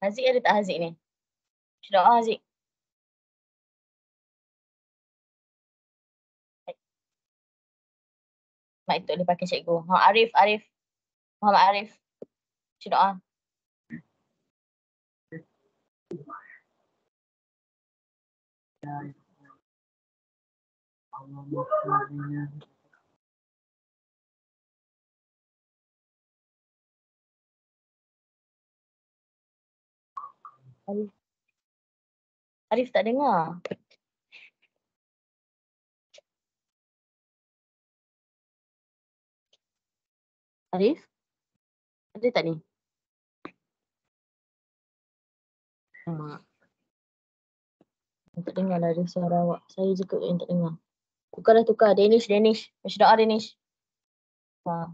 Haziq ada tak Haziq ni? Doa Haziq. Mak itu boleh pakai cikgu. Ha, Arif, Arif. Muhammad Arif. Doa. Arif. Arif tak dengar. Arif? Ada tak ni? Mak. Tak dengar lah ada suara awak. Saya juga yang tak dengar. Tukar. Danish. Macam doa Danish. Ha.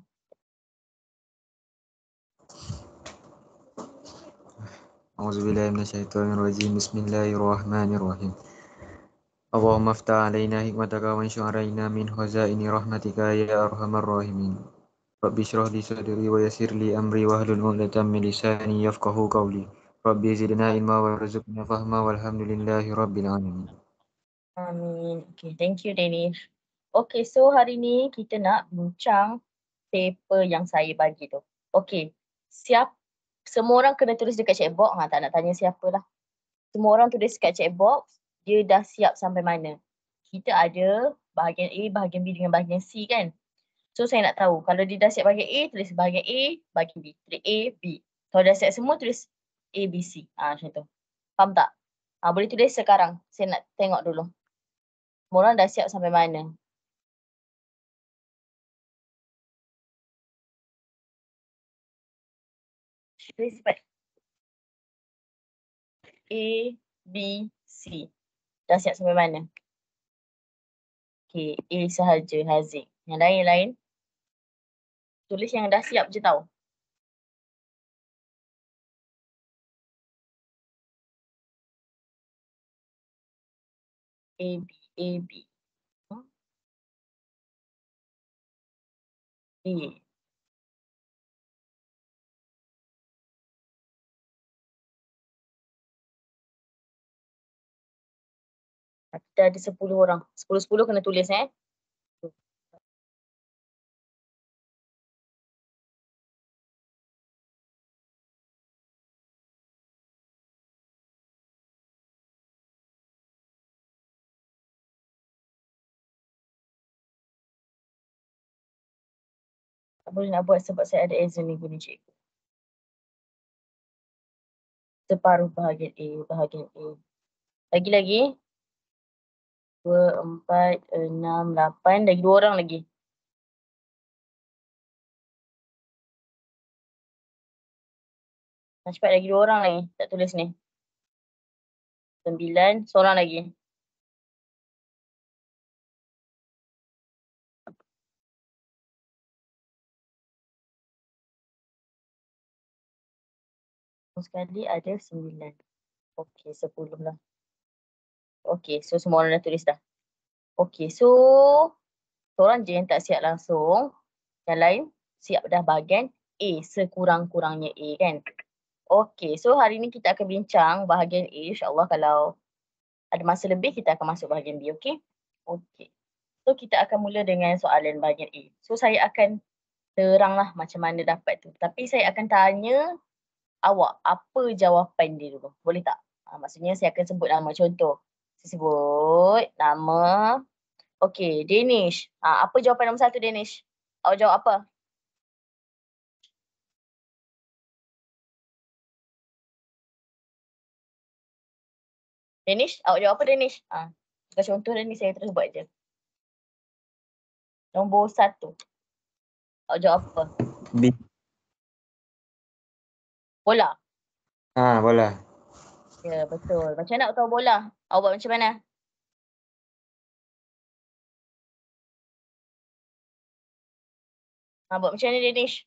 A'udzubillahi minasyaitonirrajim. Bismillahirrahmanirrahim. Allahumma aftah alaina hikmataka wa ansur alaina min khazaini rahmatika ya arhamar rahimin. Rabbi shrah li sadri wa yassir li amri wahlul 'uqdatam min lisani yafqahu qawli. Rabbi zidna ilma warzuqna fahma walhamdulillahi rabbil alamin. Amin. Okay, thank you Danish. Okay, so hari ni kita nak bincang paper yang saya bagi tu. Okay, semua orang kena tulis dekat chatbox. Tak nak tanya siapa lah. Semua orang tulis dekat chatbox, dia dah siap sampai mana. Kita ada bahagian A, bahagian B dengan bahagian C kan. So saya nak tahu, kalau dia dah siap bahagian A, tulis bahagian A, bahagian B. Tulis A, B. Kalau dah siap semua, tulis A, B, C. Macam tu. Faham tak? Boleh tulis sekarang. Saya nak tengok dulu. Semua orang dah siap sampai mana. Tulis cepat. A, B, C. Dah siap sampai mana? Okay, A sahaja, Haziq. Yang lain-lain, tulis yang dah siap je tau. A, B, A, B. A. Kita ada 10 orang. 10-10 kena tulis Tak boleh nak buat sebab saya ada exam minggu ni cikgu. Separuh bahagian A. Lagi-lagi. 2, 4, 6, 8. Lagi 2 orang lagi. Cepat lagi 2 orang lagi. Tak tulis ni. 9. Seorang lagi. Sekali ada 9. Okey, 10 lah. Okey, so semua orang dah tulis dah. Okey, so seorang je yang tak siap langsung. Yang lain siap dah bahagian A. Sekurang-kurangnya A kan. Okey, so hari ni kita akan bincang bahagian A. InsyaAllah kalau ada masa lebih kita akan masuk bahagian B. Okey. Okey. So kita akan mula dengan soalan bahagian A. So saya akan teranglah macam mana dapat tu. Tapi saya akan tanya awak apa jawapan dia dulu. Boleh tak? Maksudnya saya akan sebut nama. Contoh. Saya sebut nama. Okey, Danish. Apa jawapan nombor 1 Danish? Awak jawab apa? Danish, awak jawab apa Danish? Bukan contoh dah ni, saya terus buat je. Nombor 1. Awak jawab apa? B. Bola. Bola. Ya, betul. Macam mana awak tahu bola? Awak buat macam mana? Buat macam mana Danish?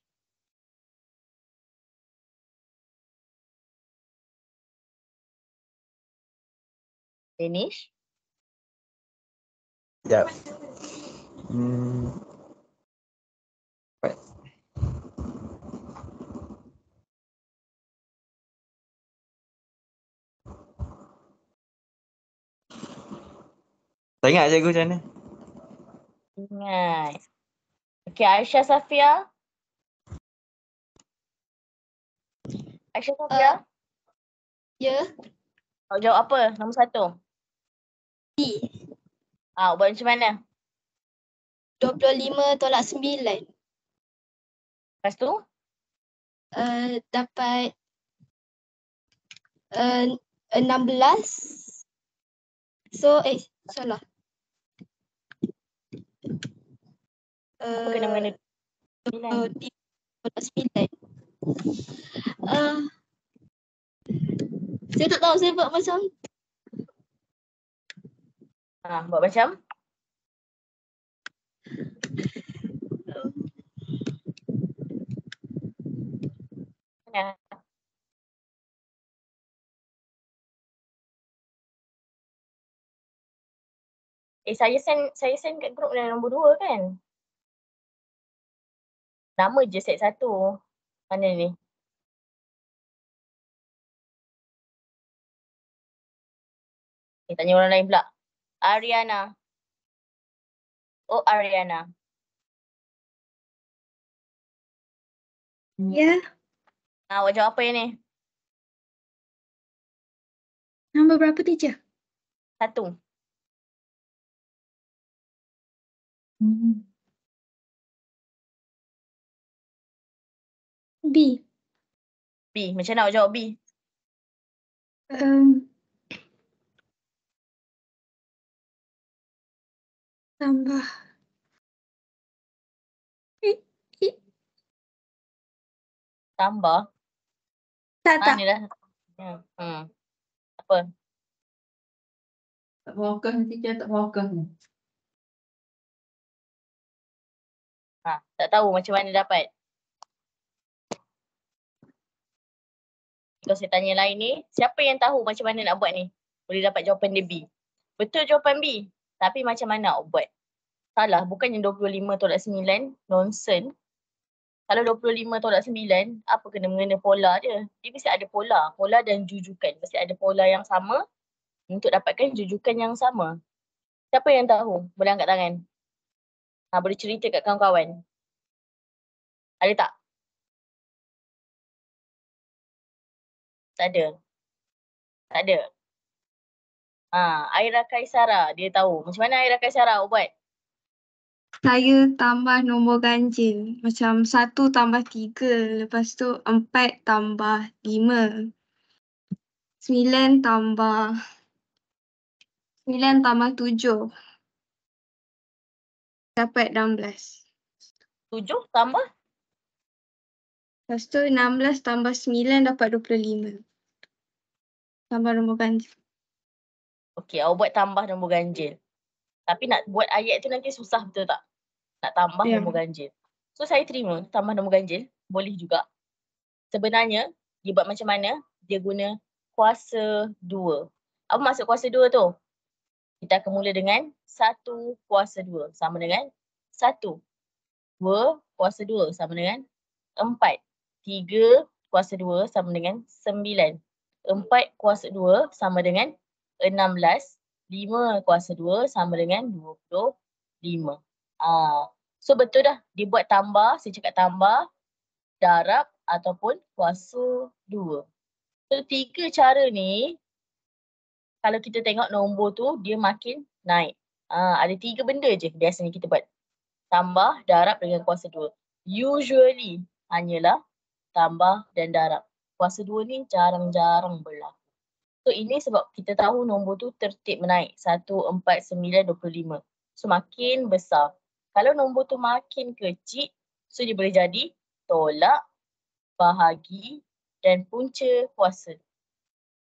Danish? Sekejap. Tak ingat cikgu macam mana? Ingat. Okay, Aisyah Safia. Aisyah Safia. Ya. Awak jawab apa? Nombor 1. B. Buat macam mana? 25 tolak 9. Lepas tu? Dapat 16. So, salah. Apa kena mengena 9? 25 tolak 9. Saya tak tahu saya buat macam. Buat macam? Ya. Saya send kat grup yang nombor 2 kan? Nama je set 1. Mana ni? Tanya orang lain pula. Ariana. Oh, Ariana. Ya. Awak jawab apa yang ni? Nombor berapa teacher? 1. B. B. Macam mana awak jawab B? Tambah. Tambah. Tak. Ni dah. Apa? Tak fokus ni teacher, tak fokus ni. Tak tahu macam mana dapat. Kalau saya tanya lain ni, siapa yang tahu macam mana nak buat ni? Boleh dapat jawapan dia B. Betul jawapan B. Tapi macam mana awak buat? Salah, bukannya 25 tolak 9. Nonsense. Kalau 25 tolak 9, apa kena mengena pola dia? Dia mesti ada pola. Pola dan jujukan. Mesti ada pola yang sama untuk dapatkan jujukan yang sama. Siapa yang tahu? Boleh angkat tangan. Boleh cerita kat kawan-kawan. Ada tak? Tak ada. Tak ada. Aira Kaisara, dia tahu. Macam mana Aira Kaisara awak buat? Saya tambah nombor ganjil. Macam 1 tambah 3. Lepas tu 4 tambah 5. 9 tambah 7. Dapat 16. 7 tambah? Lepas tu 16 tambah 9 dapat 25. Tambah nombor ganjil. Okey, awak buat tambah nombor ganjil. Tapi nak buat ayat tu nanti susah, betul tak? Nak tambah nombor ganjil. So saya terima tambah nombor ganjil. Boleh juga. Sebenarnya, dia buat macam mana? Dia guna kuasa 2. Apa maksud kuasa 2 tu? Kita akan mula dengan 1 kuasa 2 sama dengan 1. 2 kuasa 2 sama dengan 4. 3 kuasa 2 sama dengan 9. 4 kuasa 2 sama dengan 16. 5 kuasa 2 sama dengan 25. So betul dah. Dia buat tambah, saya cakap tambah, darab ataupun kuasa 2. So 3 cara ni, kalau kita tengok nombor tu, dia makin naik. Ada 3 benda je biasanya kita buat. Tambah, darab dengan kuasa 2. Usually hanyalah tambah dan darab. Kuasa 2 ni jarang-jarang berlaku. So ini sebab kita tahu nombor tu tertib menaik. 1, 4, 9, 25. So makin besar. Kalau nombor tu makin kecil, so dia boleh jadi tolak, bahagi dan punca kuasa.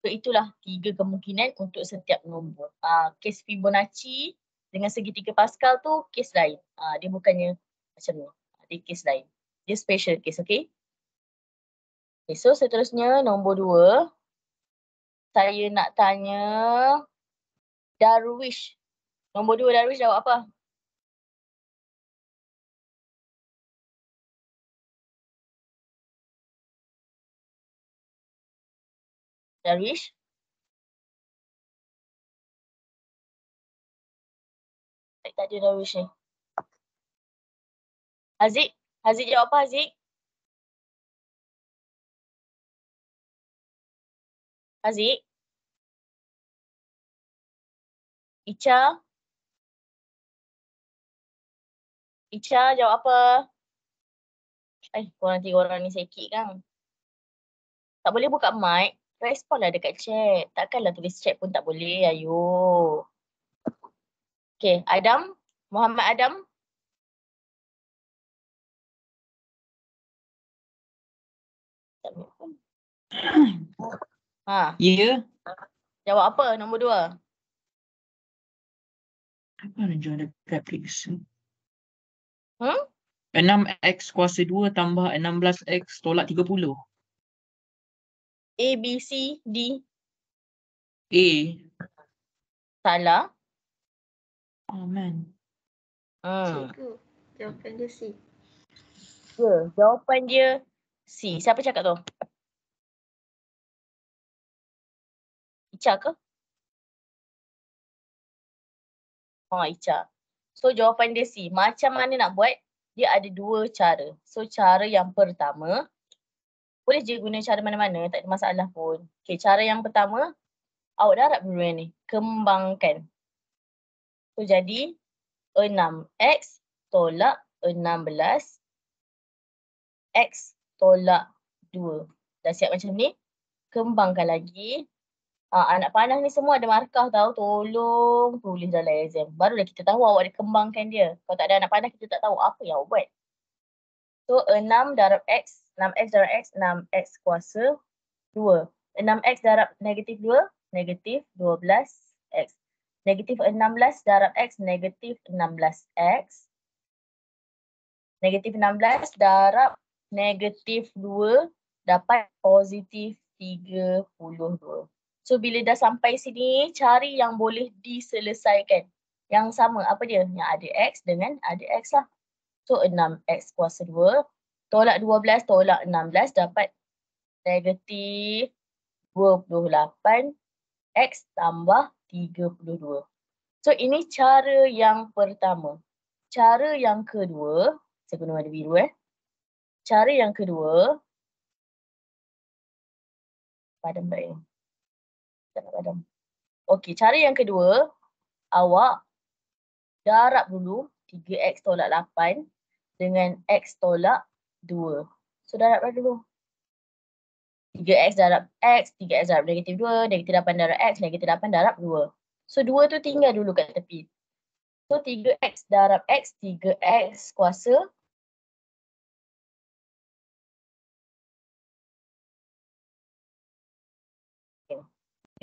So itulah 3 kemungkinan untuk setiap nombor. Kes Fibonacci dengan segitiga Pascal tu kes lain. Dia bukannya macam ni. Dia kes lain. Dia special case, okay? Okay, so seterusnya nombor 2. Saya nak tanya Darwish. Nombor 2 Darwish jawab apa? Darwish? mic tak ada Darwish ni. Haziq? Haziq jawab apa Haziq? Haziq? Icha? Icha jawab apa? Korang 3 orang ni sekit kan? Tak boleh buka mic. Respon lah dekat chat. Takkanlah tulis chat pun tak boleh. Ayo. Okay, Adam? Muhammad Adam? Tak boleh pun. Ha, Ya. jawab apa nombor 2? Apa nak jual dekat aplikasi? Hmm? 6x kuasa 2 tambah 16x tolak 30. A, B, C, D. A. Salah. Oh man. Cikgu, jawapan dia C. Ya, jawapan dia C. Siapa cakap tu? Icha ke? Oh, Icha. So, jawapan dia C. Macam mana nak buat? Dia ada 2 cara. So, cara yang pertama, boleh je guna cara mana-mana, tak ada masalah pun. Okay, cara yang pertama, awak darab dulu yang ni. Kembangkan. So, jadi 6x tolak 16 x tolak 2. Dah siap macam ni? Kembangkan lagi. Anak panah ni semua ada markah tau. Tolong tulis dalam exam. Barulah kita tahu awak ada kembangkan dia. Kalau tak ada anak panah, kita tak tahu apa yang awak buat. So, 6 darab x. 6x darab x, 6x kuasa 2. 6x darab negatif 2, negatif 12x. Negatif 16 darab x, negatif 16x. Negatif 16 darab negatif 2 dapat positif 32. So bila dah sampai sini, cari yang boleh diselesaikan. Yang sama apa dia? Yang ada x dengan ada x lah. So 6x kuasa 2 tolak 12 tolak 16 dapat negatif 28 x tambah 32. So ini cara yang pertama. Cara yang kedua, saya guna warna biru Cara yang kedua, padam tak ini? Tak nak padam. Okey, cara yang kedua, awak darab dulu 3x tolak 8 dengan x tolak 2. So darab dulu. 3x darab x, 3x darab negatif 2, negatif 8 darab x, negatif 8 darab 2. So 2 tu tinggal dulu kat tepi. So 3x darab x, 3x kuasa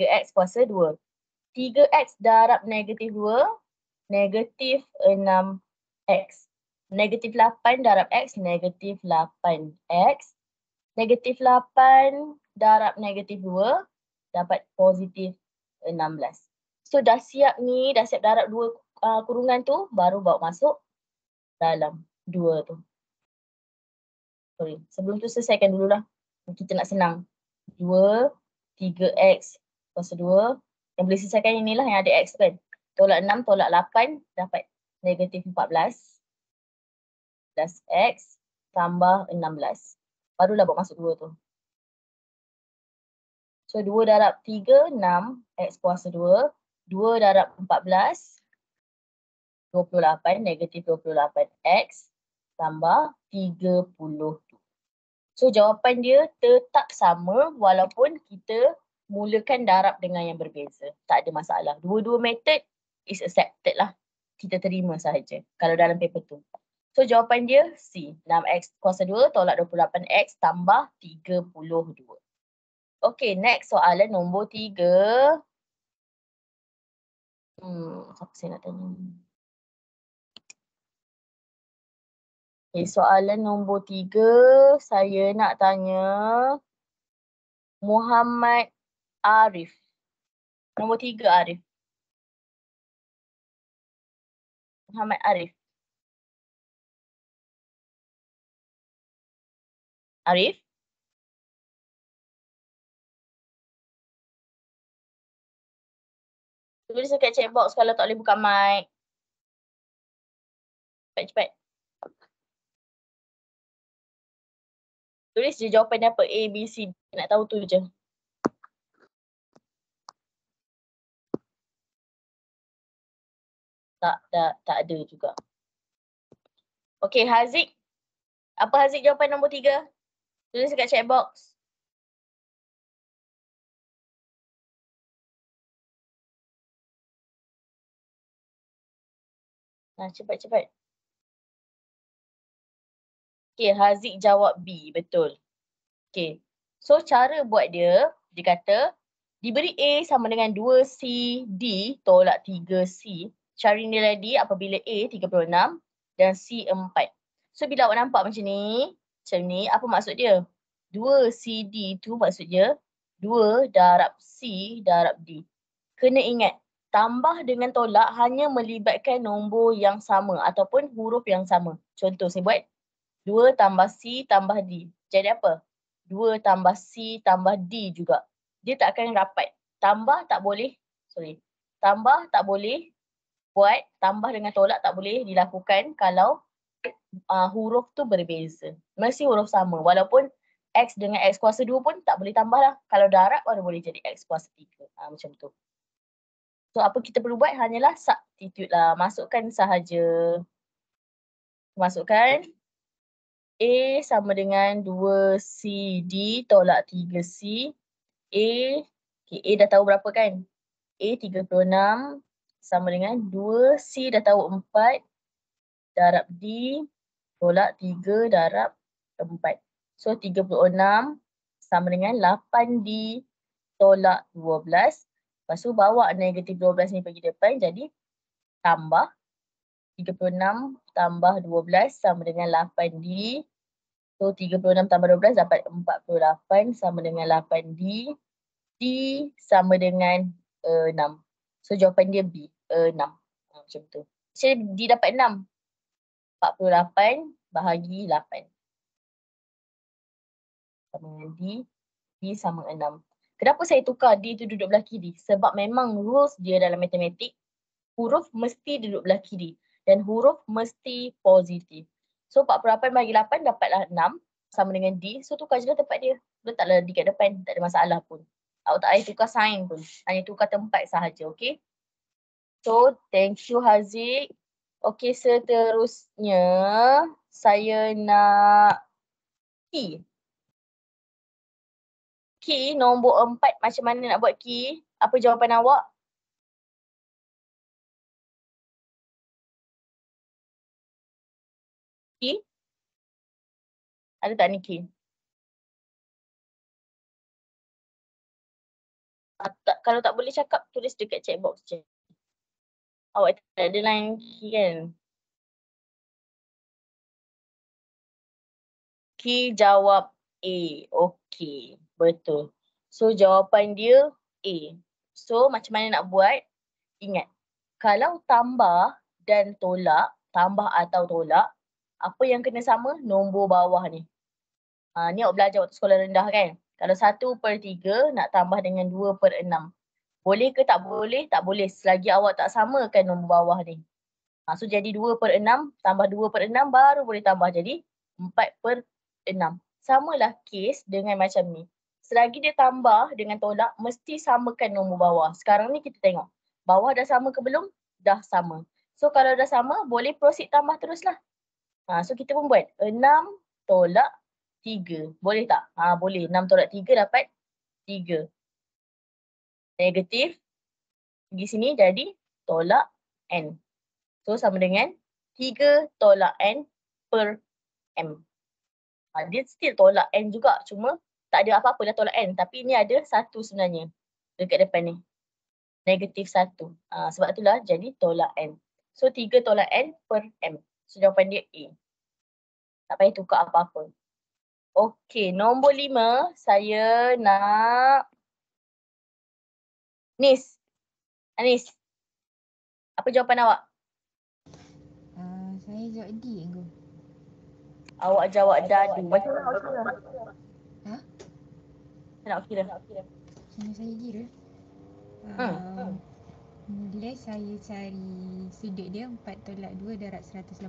3x kuasa 2. 3x darab negatif 2, negatif 6x. Negatif 8 darab x, negatif 8x. Negatif 8 darab negatif 2, dapat positif 16. So dah siap ni, dah siap darab 2 kurungan tu, baru bawa masuk dalam 2 tu. Sorry, sebelum tu selesaikan dululah. Kita nak senang. 2, 3x kuasa 2. Yang boleh selesaikan inilah yang ada x kan. Tolak 6, tolak 8 dapat negatif 14. Plus x tambah 16. Barulah buat masuk 2 tu. So 2 darab 3, 6. X kuasa 2. 2 darab 14. 28. Negatif 28x tambah 32. So jawapan dia tetap sama walaupun kita mulakan darab dengan yang berbeza. Tak ada masalah. Dua-dua method is accepted lah. Kita terima sahaja kalau dalam paper tu. So jawapan dia C. 6x kuasa 2 tolak 28x tambah 32. Okay, next soalan nombor 3. Siapa saya nak tanya? Okay, soalan nombor 3 saya nak tanya Muhammad Arif. Nombor 3 Arif. Muhammad Arif. Arif? Tulis dekat chat box kalau tak boleh buka mic. cepat. Tulis je jawapan dia apa. A, B, C. Nak tahu tu je. Tak ada juga. Okay, Haziq. Apa Haziq jawapan nombor 3? Tulis dekat chat box. Cepat. Okay, Haziq jawab B. Betul. Okay. So, cara buat dia kata, diberi A sama dengan 2C D tolak 3C. Cari nilai D apabila A 36 dan C 4. So, bila awak nampak macam ni, apa maksud dia? 2C D tu maksud dia 2 darab C darab D. Kena ingat, tambah dengan tolak hanya melibatkan nombor yang sama ataupun huruf yang sama. Contoh saya buat 2 tambah C tambah D. Jadi apa? 2 tambah C tambah D juga. Dia tak akan rapat. Tambah tak boleh buat, tambah dengan tolak tak boleh dilakukan kalau huruf tu berbeza. Mesti huruf sama. Walaupun X dengan X kuasa 2 pun tak boleh tambah lah. Kalau darab baru boleh jadi X kuasa 3. Macam tu. So apa kita perlu buat hanyalah substitute lah. Masukkan sahaja. Masukkan A sama dengan 2CD tolak 3C. A dah tahu berapa kan? A 36 sama dengan 2C dah tahu 4 darab D tolak 3 darab 4. So 36 sama dengan 8D tolak 12. Lepas tu bawa negatif 12 ni pergi depan jadi tambah 36 tambah 12 sama dengan 8D. So 36 tambah 12 dapat 48 sama dengan 8D. D sama dengan 6. So jawapan dia B, 6. Macam tu. Jadi D dapat 6. 48 bahagi 8. Sama dengan D. D sama 6. Kenapa saya tukar D tu duduk belah kiri? Sebab memang rules dia dalam matematik, huruf mesti duduk belah kiri. Dan huruf mesti positif. So 48 bahagi 8 dapatlah 6 sama dengan D. So tukar je lah tempat dia. Letaklah D kat depan. Tak ada masalah pun. Awak tak payah tukar sign pun. Hanya tukar tempat sahaja. Okay. So thank you Haziq. Okay, seterusnya saya nak key. Key nombor 4 macam mana nak buat key? Apa jawapan awak? Key? Ada tak ni key? Kalau tak boleh cakap, tulis dekat chat box je. Awak tak ada line key kan? Key jawab A. Okay, betul. So jawapan dia A. So macam mana nak buat? Ingat, kalau tambah dan tolak, tambah atau tolak, apa yang kena sama? Nombor bawah ni. Ni awak belajar waktu sekolah rendah kan? Kalau 1/3 nak tambah dengan 2/6. Boleh ke tak boleh? Tak boleh selagi awak tak samakan nombor bawah ni. So jadi 2/6 tambah 2/6 baru boleh tambah jadi 4/6. Samalah kes dengan macam ni. Selagi dia tambah dengan tolak, mesti samakan nombor bawah. Sekarang ni kita tengok. Bawah dah sama ke belum? Dah sama. So kalau dah sama, boleh proceed tambah teruslah. So kita pun buat 6 tolak 3. Boleh tak? Boleh. 6 tolak 3 dapat 3. Negatif. Pergi sini jadi tolak N. So sama dengan 3 tolak N per M. Dia still tolak N juga. Cuma tak ada apa-apa dah tolak N. Tapi ni ada 1 sebenarnya. Dekat depan ni. Negatif 1. Sebab itulah jadi tolak N. So 3 tolak N per M. So jawapan dia A. Tak payah tukar apa-apa. Okey, nombor 5 saya nak Nis. Anis. Apa jawapan awak? Saya jawab D kan? Awak jawab dadu. Macam mana awak kira? Macam nak kira? Macam saya kira. Mula saya cari sudut dia 4 tolak 2 darab 180.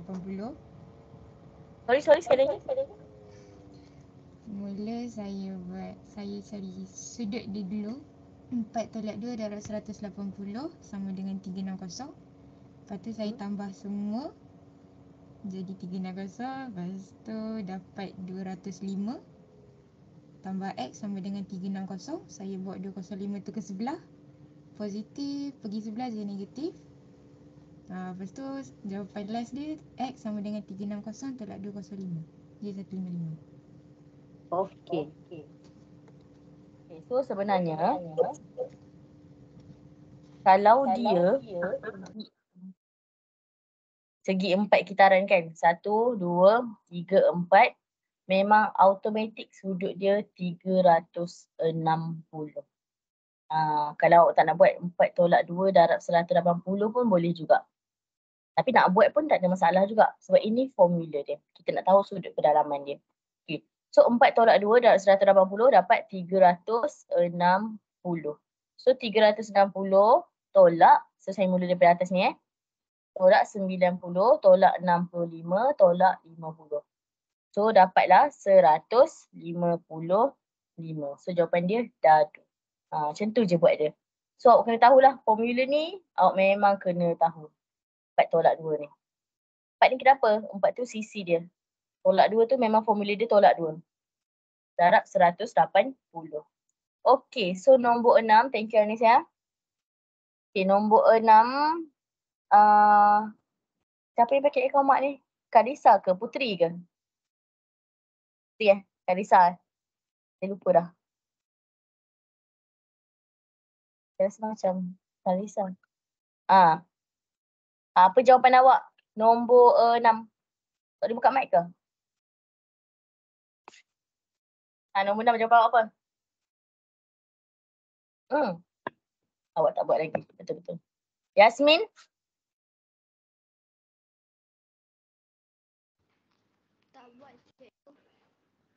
Sorry sekali lagi. Mula saya cari sudut dia dulu. 4 tolak 2 darab 180 sama dengan 360. Lepas tu saya tambah semua jadi 360. Lepas tu dapat 205 tambah X sama dengan 360. Saya bawa 205 tu ke sebelah. Positif pergi sebelah jadi negatif. Lepas tu jawapan last dia X sama dengan 360 tolak 205. Jadi 155. Okay. So sebenarnya kalau dia segi 4 kitaran kan, 1, 2, 3, 4, memang automatik sudut dia 360. Kalau awak tak nak buat 4 tolak 2 darab 180 pun boleh juga. Tapi nak buat pun tak ada masalah juga sebab ini formula dia. Kita nak tahu sudut kedalaman dia. Okay. So 4 tolak 2 darab 180 dapat 360. So 360 tolak, so saya mula daripada atas ni tolak 90, tolak 65, tolak 50. So dapatlah 155. So jawapan dia dadu. Macam tu je buat dia. So awak kena tahulah formula ni, awak memang kena tahu. 4 tolak 2 ni. 4 ni kenapa? 4 tu sisi dia. Tolak 2 tu memang formula dia tolak 2. Darab 180. Okay, so nombor 6. Thank you Anis ya. Okay, nombor 6. Siapa yang pakai akaun mak ni? Kadisa ke? Putri ke? Putri Kadisa. Saya lupa dah. Saya rasa macam Kadisa. Apa jawapan awak? Nombor 6. Tak boleh buka mic ke? Nombor 6 jawapan awak apa? Awak tak buat lagi. Betul-betul. Yasmin?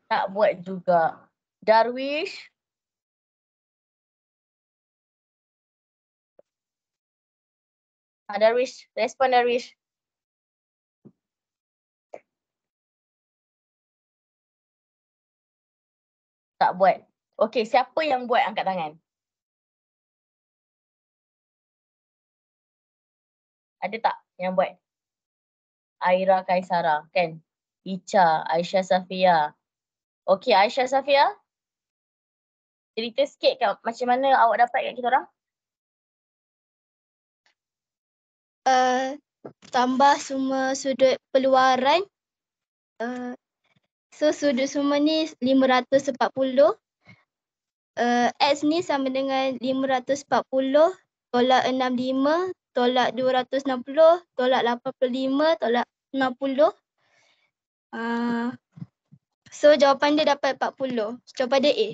Tak buat juga. Darwish? Darwish, respon Darwish. Tak buat. Okey, siapa yang buat angkat tangan? Ada tak yang buat? Aira Kaisara, kan? Icha, Aisyah Safia. Okey, Aisyah Safia. Cerita sikit kat macam mana awak dapat kat kita orang? Tambah semua sudut peluaran. So sudut semua ni 540. X ni sama dengan 540 tolak 65 tolak 260 tolak 85 tolak 60. So jawapan dia dapat 40. Jawapan dia A.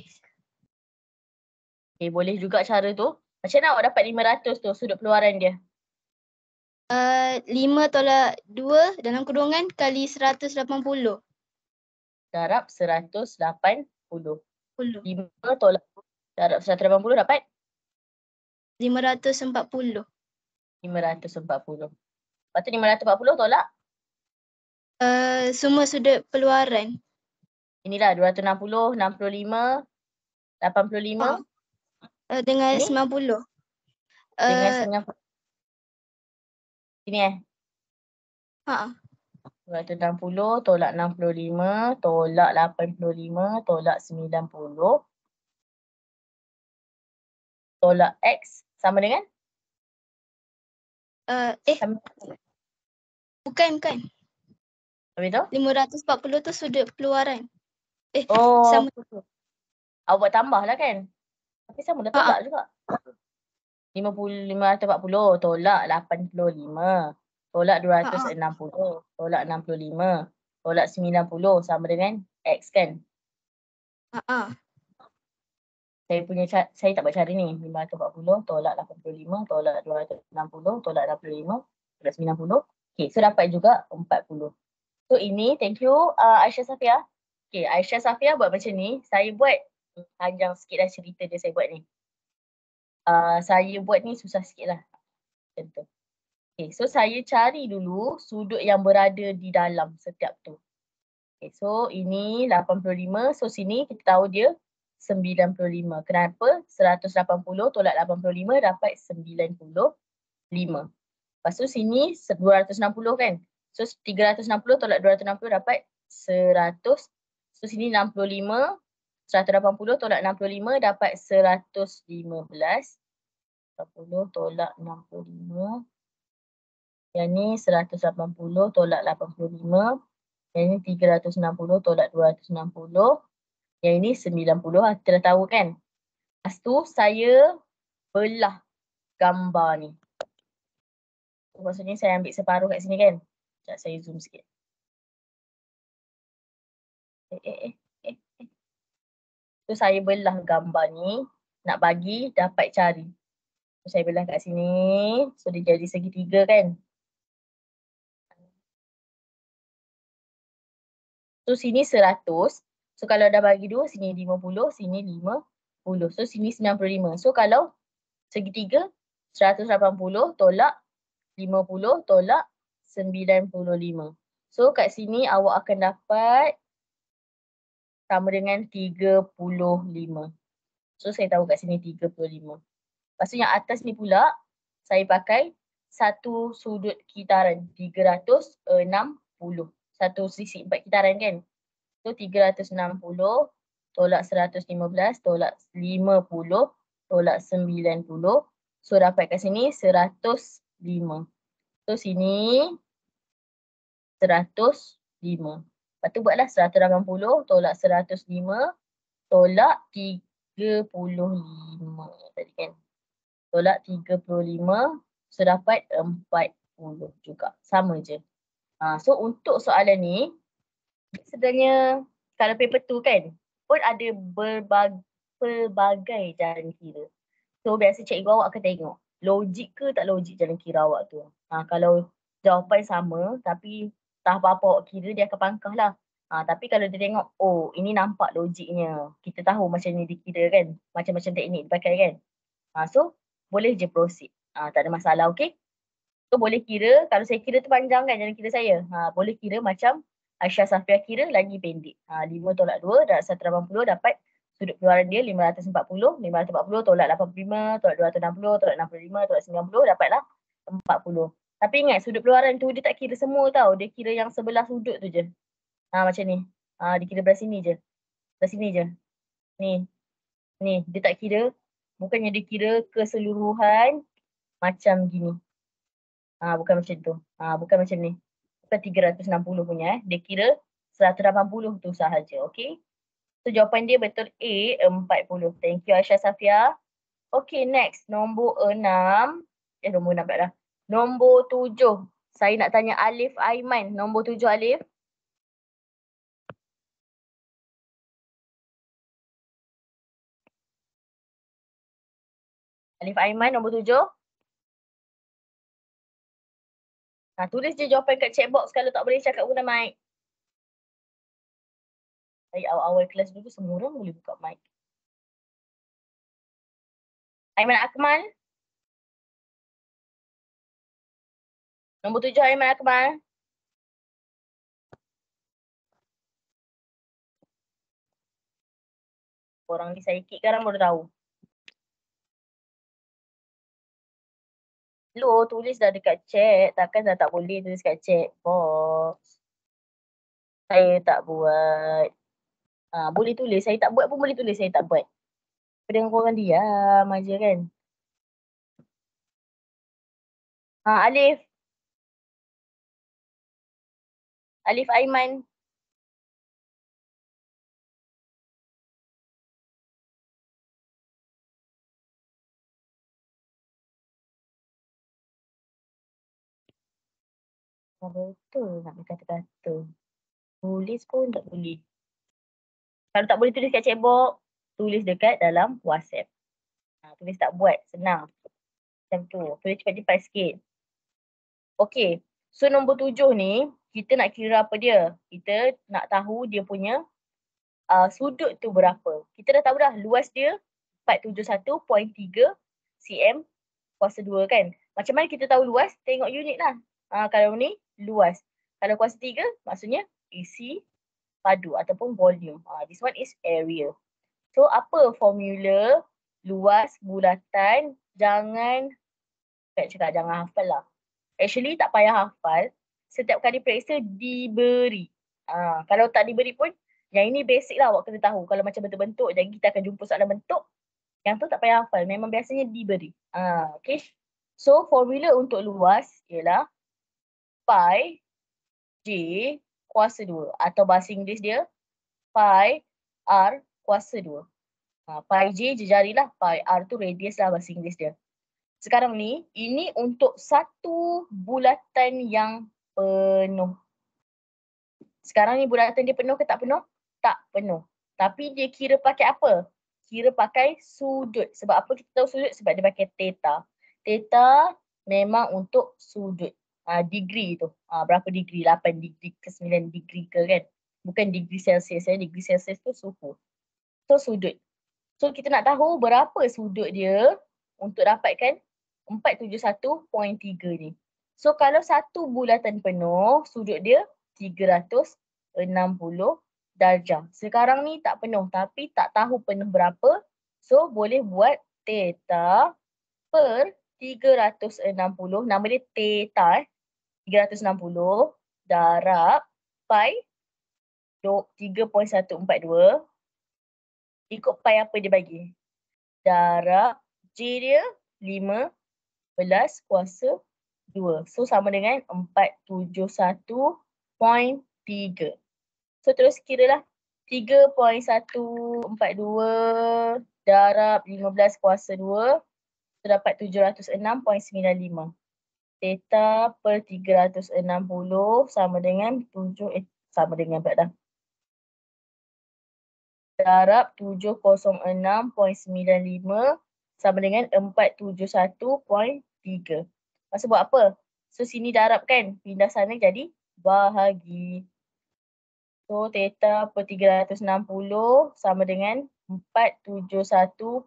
Okay, boleh juga cara tu. Macam mana awak dapat 500 tu sudut peluaran dia? 5 tolak 2 dalam kurungan kali 180. Darab 180. 5 tolak darab 180 dapat? 540. 540. Lepas tu 540 tolak? Semua sudut peluaran. Inilah 260, 65, 85. Dengan Ini? 90. Dengan 90. Sini 260 tolak 65 tolak 85 tolak 90 tolak X sama dengan? Bukan. Habis tu? 540 tu sudut peluaran. Sama. Sama. Awak buat tambah lah kan? Tapi sama dah tolak juga. 540 tolak 85 tolak 260 tolak 65 tolak 90 sama dengan X kan? Saya tak buat cara ni. 540 tolak 85 tolak 260 tolak 65 tolak 90. Okay, so dapat juga 40. So ini, thank you Aisyah Safia. Okay, Aisyah Safia buat macam ni. Saya buat panjang sikit lah cerita dia saya buat ni. Saya buat ni susah sikit lah. Macam tu. Okay, so saya cari dulu sudut yang berada di dalam setiap tu. Okay, so ini 85, so sini kita tahu dia 95. Kenapa? 180 tolak 85 dapat 95. Lepas tu sini 260 kan? So 360 tolak 260 dapat 100. So sini 65, 180 tolak 65 dapat 115. 80 tolak 65. Yang ni 180 tolak 85. Yang ni 360 tolak 260. Yang ini 90. Kita dah tahu kan? Lepas tu saya belah gambar ni. Maksudnya saya ambil separuh kat sini kan? Sekejap saya zoom sikit. So saya belah gambar ni. Nak bagi dapat cari. So saya belah kat sini. So dia jadi segitiga kan? So sini 100. So kalau dah bagi 2, sini 50, sini 50. So sini 95. So kalau segitiga 180 tolak 50 tolak 95. So kat sini awak akan dapat sama dengan 35. So saya tahu kat sini 35. Lepas tu yang atas ni pula saya pakai satu sudut kitaran 360. Satu sisi 4 kitaran kan. So 360 tolak 115 tolak 50 tolak 90. So dapat kat sini 105. So sini 105. Lepas tu buatlah 180 tolak 105 tolak 35 tadi kan. Tolak 35. So dapat 40 juga. Sama je. So untuk soalan ni sebenarnya kalau paper tu kan pun ada pelbagai jalan kira. So biasa cikgu awak akan tengok logik ke tak logik jalan kira awak tu. Kalau jawapan sama tapi tak apa-apa awak kira dia akan pangkah lah. Tapi kalau dia tengok oh ini nampak logiknya. Kita tahu macam ni dikira kan. Macam-macam teknik dipakai kan. So boleh je proceed. Tak ada masalah, okay? So boleh kira, kalau saya kira tu panjang kan jalan kira saya. Boleh kira macam Aisyah Safia kira lagi pendek. 5 tolak 2 dapat 180 dapat sudut keluaran dia 540. 540 tolak 85 tolak 260 tolak 65 tolak 90 dapatlah 40. Tapi ingat sudut keluaran tu dia tak kira semua tau. Dia kira yang sebelah sudut tu je. Macam ni. Dia kira belah sini je. Belah sini je. Ni. Ni. Dia tak kira. Bukannya dia kira keseluruhan macam gini. Bukan macam tu. Bukan macam ni. Bukan 360 punya. Dia kira 180 tu sahaja. Okay. So jawapan dia betul A, 40. Thank you Aisyah Safia. Okay, next. Nombor 6. Nombor 6 dah. Nombor 7. Saya nak tanya Alif Aiman. Nombor 7 Alif. Alif Aiman nombor 7. Tulis je jawapan kat chat box kalau tak boleh cakap guna mic. Saya awal-awal kelas dulu semua orang boleh buka mic. Aiman Akmal. Nombor 7 Aiman Akmal. Orang ni saya kick sekarang baru tahu. Hello, tulis dah dekat chat. Takkan dah tak boleh tulis kat chat box. Saya tak buat. Boleh tulis. Saya tak buat pun boleh tulis. Saya tak buat. Dengan korang diam aja kan. Alif. Alif Aiman. Betul nak berkata-kata. Tulis pun tak boleh. Kalau tak boleh tulis kat chat box, tulis dekat dalam WhatsApp. Tulis tak buat, senang. Macam tu. Tulis cepat-cepat sikit. Okay. So nombor 7 ni, kita nak kira apa dia? Kita nak tahu dia punya sudut tu berapa. Kita dah tahu dah luas dia 471.3 cm kuasa 2 kan. Macam mana kita tahu luas? Tengok unit lah. Kalau ni luas. Kalau kuasa 3 maksudnya isi padu ataupun volume. This one is area. So apa formula luas bulatan? Jangan hafal lah. Actually tak payah hafal. Setiap kali periksa diberi. Kalau tak diberi pun, yang ini basic lah awak kena tahu. Kalau macam bentuk-bentuk, jadi kita akan jumpa soalan bentuk. Yang tu tak payah hafal. Memang biasanya diberi. Okay. So formula untuk luas ialah pi J kuasa 2. Atau bahasa Inggeris dia pi R kuasa 2. Pi J jari lah. Pi R tu radius lah bahasa Inggeris dia. Sekarang ni, ini untuk satu bulatan yang penuh. Sekarang ni bulatan dia penuh ke tak penuh? Tak penuh. Tapi dia kira pakai apa? Kira pakai sudut. Sebab apa kita tahu sudut? Sebab dia pakai theta. Theta memang untuk sudut. Degree tu. Berapa degree? 8 degree ke 9 degree ke kan? Bukan degree Celsius. Degree Celsius tu suhu. So sudut. So kita nak tahu berapa sudut dia untuk dapatkan 471.3 ni. So kalau satu bulatan penuh, sudut dia 360 darjah. Sekarang ni tak penuh tapi tak tahu penuh berapa. So boleh buat theta per 360. Nama dia theta 360 darab pi 3.142. Ikut pi apa dia bagi. Darab J dia 15 kuasa 2. So sama dengan 471.3. So terus kiralah 3.142 darab 15 kuasa 2. So dapat 706.95. Theta per 360 sama dengan 7, sama dengan pula dah. Darab 706.95 sama dengan 471.3. Masa buat apa? So sini darab kan? Pindah sana jadi bahagi. So theta per 360 sama dengan 471.3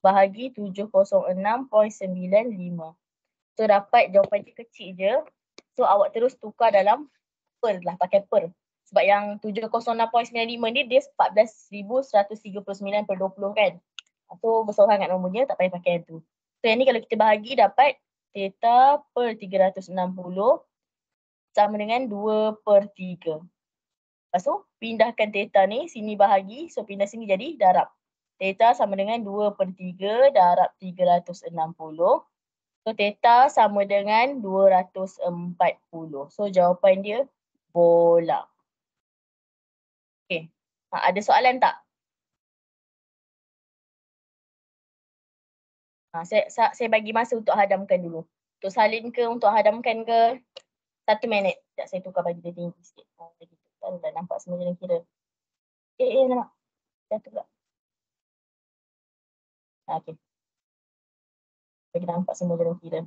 bahagi 706.95. So dapat jawapan dia kecil je. So awak terus tukar dalam per lah, pakai per. Sebab yang 706.95 ni dia 14.139/20 kan. So besar sangat nombornya, tak payah pakai yang tu. So yang ni kalau kita bahagi dapat theta per 360 sama dengan 2/3. Lepas tu pindahkan theta ni, sini bahagi, so pindah sini jadi darab. Theta sama dengan 2/3 darab 360. So theta sama dengan 240. So jawapan dia bola. Okay. Ada soalan tak? Saya bagi masa untuk hadamkan dulu. Untuk salin ke, untuk hadamkan ke? 1 minit. Sekejap saya tukar bagi dia tinggi sikit. Dah nampak semua jalan kira. Nampak. Jatuh pula. Okay. Bagi nampak semua jalan kira.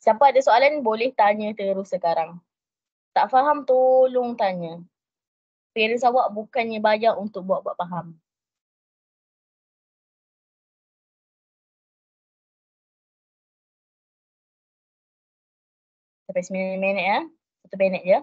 Siapa ada soalan boleh tanya terus sekarang. Tak faham tolong tanya. Parents awak bukannya bayar untuk buat-buat faham. Sampai 9 minit ya. 1 minit je.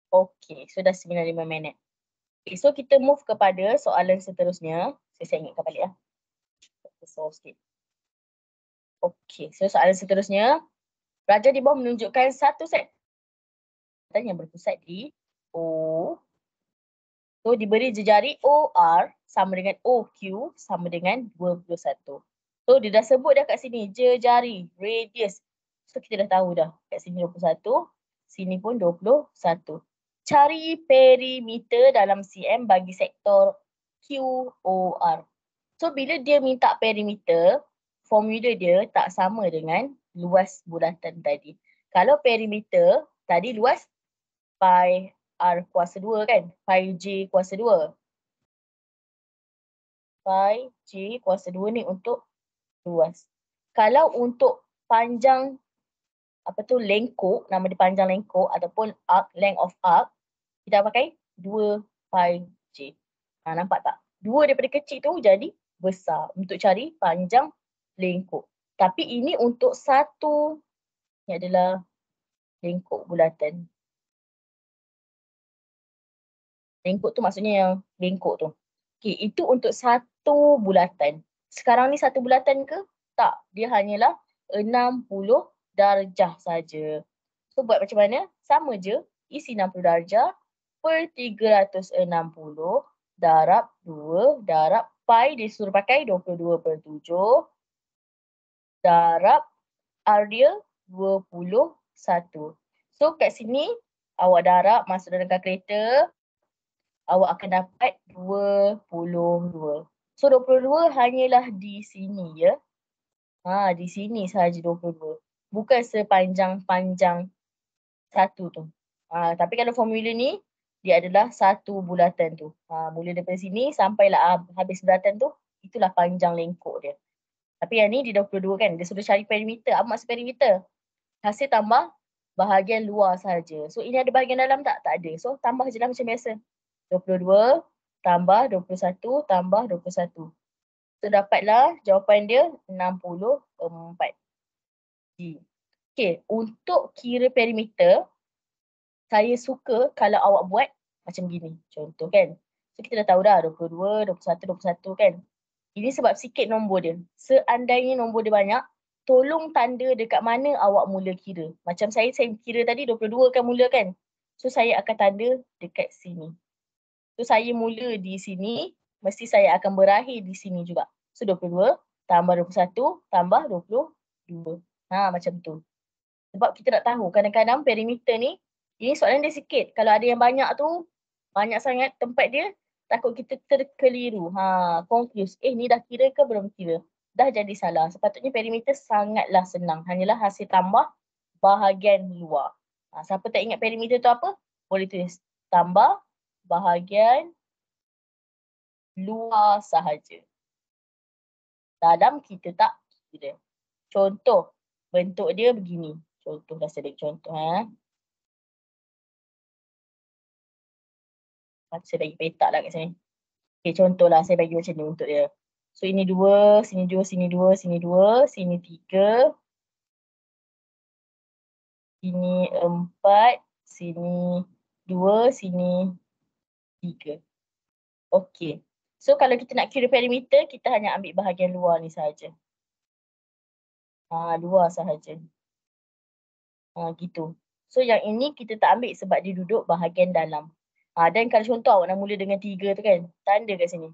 Okey, sudah 95 minit. Okay, so kita move kepada soalan seterusnya. Saya ingatkan balik ya. Besar sikit. Okey, so soalan seterusnya. Raja di bawah menunjukkan satu set yang berpusat di O. So diberi jejari OR sama dengan OQ sama dengan 21. So dia dah sebut dah kat sini jejari, radius. So kita dah tahu dah kat sini 21, sini pun 21. Cari perimeter dalam cm bagi sektor QOR. So bila dia minta perimeter, formula dia tak sama dengan luas bulatan tadi. Kalau perimeter, tadi luas pi r kuasa 2 kan? Pi j kuasa 2. Pi j kuasa 2 ni untuk luas. Kalau untuk panjang lengkok, nama dia panjang lengkok ataupun arc, length of arc, kita pakai 2 pi j. Nampak tak? 2 daripada kecil tu jadi besar untuk cari panjang lengkok. Tapi ini untuk satu, ni adalah lengkok bulatan. Lengkok tu maksudnya yang lengkok tu. Okey, itu untuk satu bulatan. Sekarang ni satu bulatan ke? Tak, dia hanyalah 60 darjah saja. So buat macam mana? Sama je, isi 60 darjah per 360 darab 2 darab pi dia suruh pakai 22/7 darab R dia 21. So kat sini awak darab masuk dalam kalkulator, awak akan dapat 22. So 22 hanyalah di sini ya. Di sini sahaja 22. Bukan sepanjang-panjang satu tu. Tapi kalau formula ni dia adalah satu bulatan tu. Mula daripada sini sampailah habis bulatan tu, itulah panjang lengkok dia. Tapi yang ni dia 22 kan, dia sudah cari perimeter. Apa maksud perimeter? Hasil tambah bahagian luar sahaja. So ini ada bahagian dalam tak? Tak ada. So tambah je lah macam biasa. 22 tambah 21 tambah 21. So dapatlah jawapan dia 64. Okay, untuk kira perimeter, saya suka kalau awak buat macam gini. Contoh kan. So kita dah tahu dah 22, 21, 21 kan. Ini sebab sikit nombor dia. Seandainya nombor dia banyak, tolong tanda dekat mana awak mula kira. Macam saya kira tadi 22 kan mula kan. So saya akan tanda dekat sini. So saya mula di sini, mesti saya akan berakhir di sini juga. So 22 tambah 21 tambah 22. Macam tu. Sebab kita nak tahu kadang-kadang perimeter ni, ini soalan dia sikit. Kalau ada yang banyak tu, banyak sangat tempat dia, takut kita terkeliru. Confuse. Ni dah kira ke belum kira? Dah jadi salah. Sepatutnya perimeter sangatlah senang. Hanyalah hasil tambah bahagian luar. Siapa tak ingat perimeter tu apa? Boleh tulis tambah bahagian luar sahaja. Dalam kita tak kira. Contoh, bentuk dia begini. Contoh, dah sedikit contoh. Saya bagi petak lah kat sini. Okay, contohlah saya bagi macam ni untuk dia. So ini 2, sini 2, sini 2, sini 2, sini 3. Sini 4, sini 2, sini 3. Okey. So kalau kita nak kira perimeter, kita hanya ambil bahagian luar ni sahaja. Luar sahaja. Gitu. So yang ini kita tak ambil sebab dia duduk bahagian dalam. Dan kalau contoh awak nak mula dengan 3 tu kan, tanda kat sini.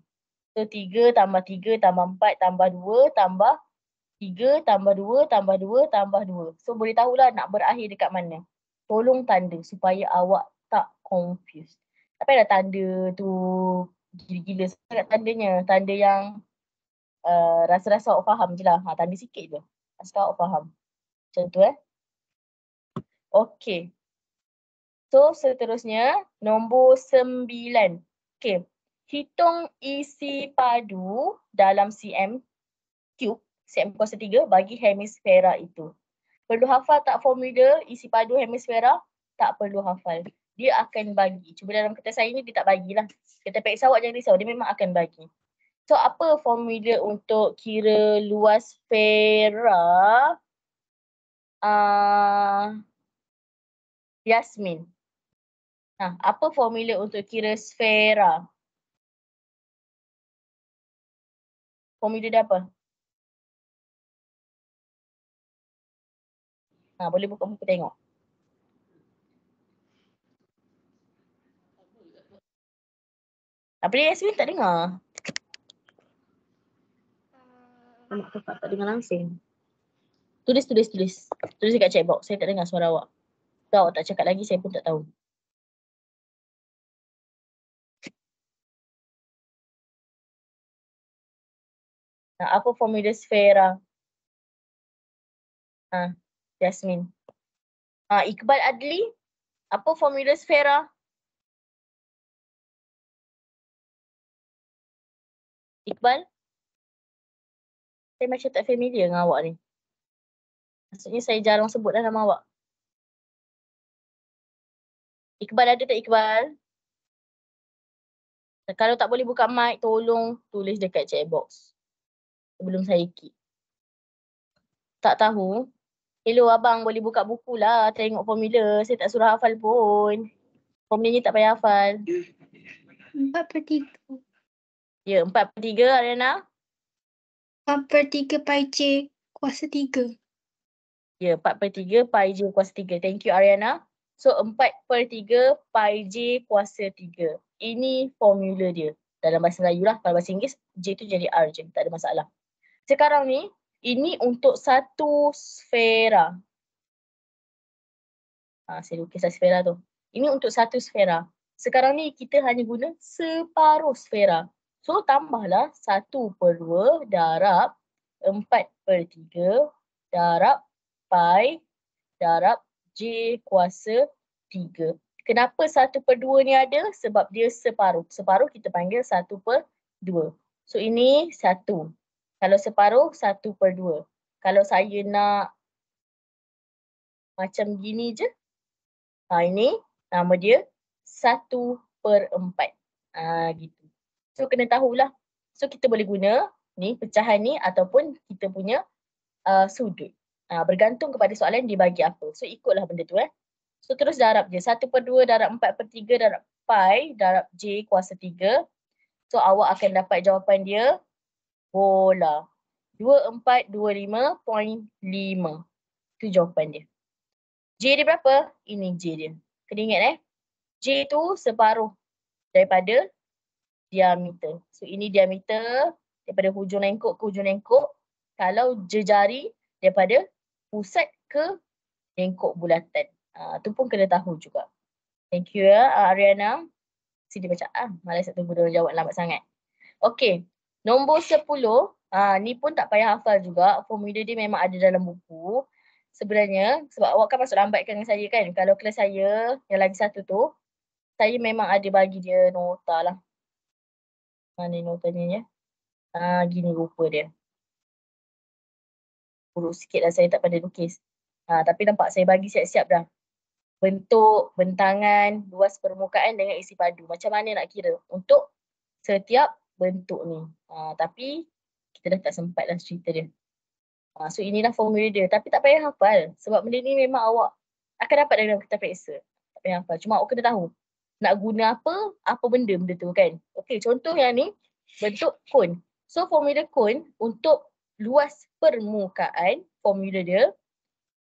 So 3 tambah 3 tambah 4 tambah 2 tambah 3 tambah 2 tambah 2 tambah 2. So boleh tahulah nak berakhir dekat mana. Tolong tanda supaya awak tak confused. Tapi ada tanda tu gila-gila sangat tandanya. Tanda yang rasa-rasa awak faham je lah. Tanda sikit je. Rasa awak faham. Macam tu Okey. So seterusnya nombor 9. Okey. Hitung isi padu dalam cm cube, cm kuasa 3 bagi hemisfera itu. Perlu hafal tak formula isi padu hemisfera? Tak perlu hafal. Dia akan bagi. Cuba dalam kertas saya ni dia tak bagilah. Kata periksa awak jangan risau. Dia memang akan bagi. So apa formula untuk kira luas sfera? Yasmin. Apa formula untuk kira sfera? Formula dia apa? Boleh buka buku tengok. Apa dia Yasmin tak dengar? Tak dengar langsung. Tulis. Tulis dekat chat box. Saya tak dengar suara awak. Kalau awak tak cakap lagi, saya pun tak tahu. Apa formula sfera? Jasmine. Iqbal Adli, apa formula sfera? Iqbal? Saya macam tak familiar dengan awak ni. Maksudnya saya jarang sebut dah nama awak. Iqbal ada tak Iqbal? Kalau tak boleh buka mic, tolong tulis dekat chat box. Sebelum saya keep. Tak tahu? Hello abang, boleh buka buku lah. Tengok formula. Saya tak suruh hafal pun. Formulanya tak payah hafal. 4/3. Ya, 4/3 Ariana? 4/3 pi j kuasa 3. Ya, 4/3 pi j kuasa 3. Thank you Ariana. So 4/3 pi j kuasa 3. Ini formula dia. Dalam bahasa Melayu lah. Kalau bahasa Inggeris, J tu jadi R je. Tak ada masalah. Sekarang ni, ini untuk satu sfera. Saya lukislah sfera tu. Ini untuk satu sfera. Sekarang ni kita hanya guna separuh sfera. So tambahlah 1/2 darab 4/3 darab pi darab j kuasa 3. Kenapa 1/2 ni ada? Sebab dia separuh. Separuh kita panggil 1/2. So ini 1. Kalau separuh 1/2. Kalau saya nak macam gini je, ini nama dia 1/4. Gitu. So kena tahulah. So kita boleh guna ni pecahan ni ataupun kita punya sudut. Bergantung kepada soalan dia bagi apa. So ikutlah benda tu. So terus darab je. 1/2 darab 4/3 darab pi darab j kuasa 3. So awak akan dapat jawapan dia bola. 2425.5. Itu jawapan dia. J dia berapa? Ini J dia. Kena ingat J tu separuh daripada diameter. So ini diameter daripada hujung lengkuk ke hujung lengkuk. Kalau jejari daripada pusat ke lengkuk bulatan. Tu pun kena tahu juga. Thank you Ariana. Sini baca. Malas nak tunggu dia jawab lambat sangat. Okey. Nombor 10. Ni pun tak payah hafal juga. Formula dia memang ada dalam buku. Sebenarnya, sebab awak kan masuk lambat dengan saya kan. Kalau kelas saya, yang lagi satu tu, saya memang ada bagi dia nota lah. Mana notanya ya? Gini rupa dia. Buruk sikit lah saya tak pandai lukis. Tapi nampak saya bagi siap-siap dah. Bentuk, bentangan, luas permukaan dengan isi padu. Macam mana nak kira untuk setiap bentuk ni. Tapi kita dah tak sempat lah cerita dia. So inilah formula dia. Tapi tak payah hafal. Sebab benda ni memang awak akan dapat dalam kertas periksa. Tak payah hafal. Cuma awak kena tahu. Nak guna apa benda tu kan. Okey, contoh yang ni bentuk kon. So formula kon untuk luas permukaan, formula dia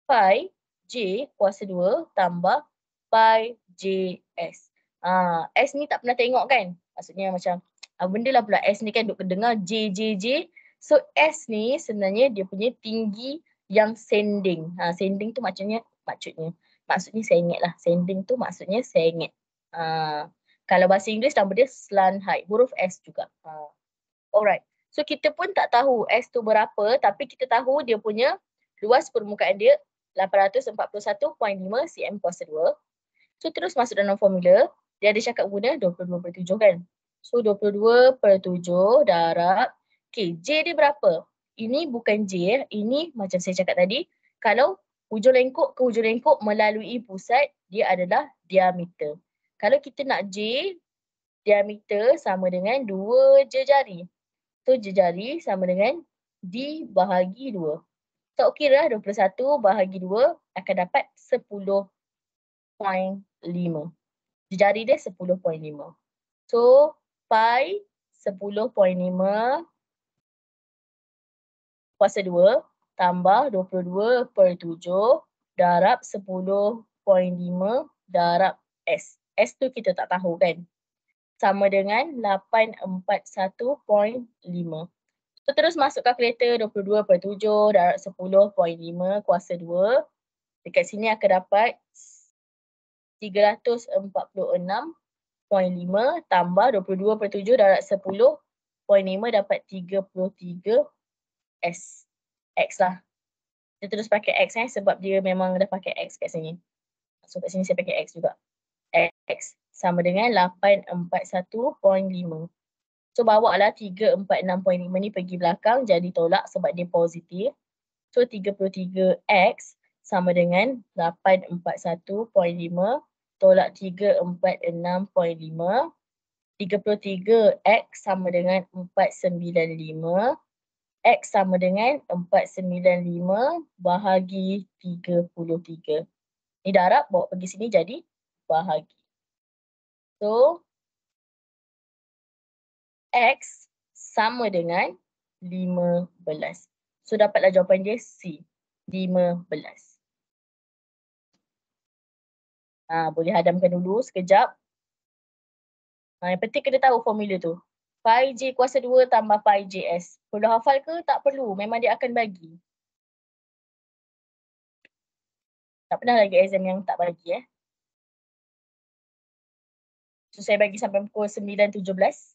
pi j kuasa 2 tambah pi js. S ni tak pernah tengok kan. Maksudnya macam benda lah pula S ni kan duk dengar J. So S ni sebenarnya dia punya tinggi yang sending. Sending tu maksudnya sengit lah. Sending tu maksudnya sengit. Kalau bahasa Inggeris nama dia slant height. Huruf S juga. Alright. So kita pun tak tahu S tu berapa tapi kita tahu dia punya luas permukaan dia 841.5 cm kuasa 2. So terus masuk dalam formula. Dia ada cakap guna 22/7 kan. So 22/7 darab. Okay, J dia berapa? Ini bukan J. Ini macam saya cakap tadi. Kalau hujung lengkuk ke hujung lengkuk melalui pusat, dia adalah diameter. Kalau kita nak J, diameter sama dengan 2 jejari. So jejari sama dengan D bahagi 2. So kira 21 bahagi 2 akan dapat 10.5. Jejari dia 10.5. So pi 10.5 kuasa 2 tambah 22/7 darab 10.5 darab S. S tu kita tak tahu kan. Sama dengan 841.5. So terus masuk kalkulator 22/7 darab 10.5 kuasa 2. Dekat sini akan dapat 346.5 tambah 22/7 darab 10.5 dapat 33.5. S. X lah. Kita terus pakai X sebab dia memang dah pakai X kat sini. So kat sini saya pakai X juga. X sama dengan 841.5. So bawa lah 346.5 ni pergi belakang jadi tolak sebab dia positif. So 33X sama dengan 841.5 tolak 346.5. 33X sama dengan 495. X sama dengan 495 bahagi 33. Ni darab bawa pergi sini jadi bahagi. So, X sama dengan 15. So, dapatlah jawapan dia C, 15. Boleh hadamkan dulu sekejap. Yang penting kena tahu formula tu. Pi J kuasa 2 tambah Pi JS. Perlu hafal ke? Tak perlu. Memang dia akan bagi. Tak pernah lagi exam yang tak bagi So saya bagi sampai pukul 9.17.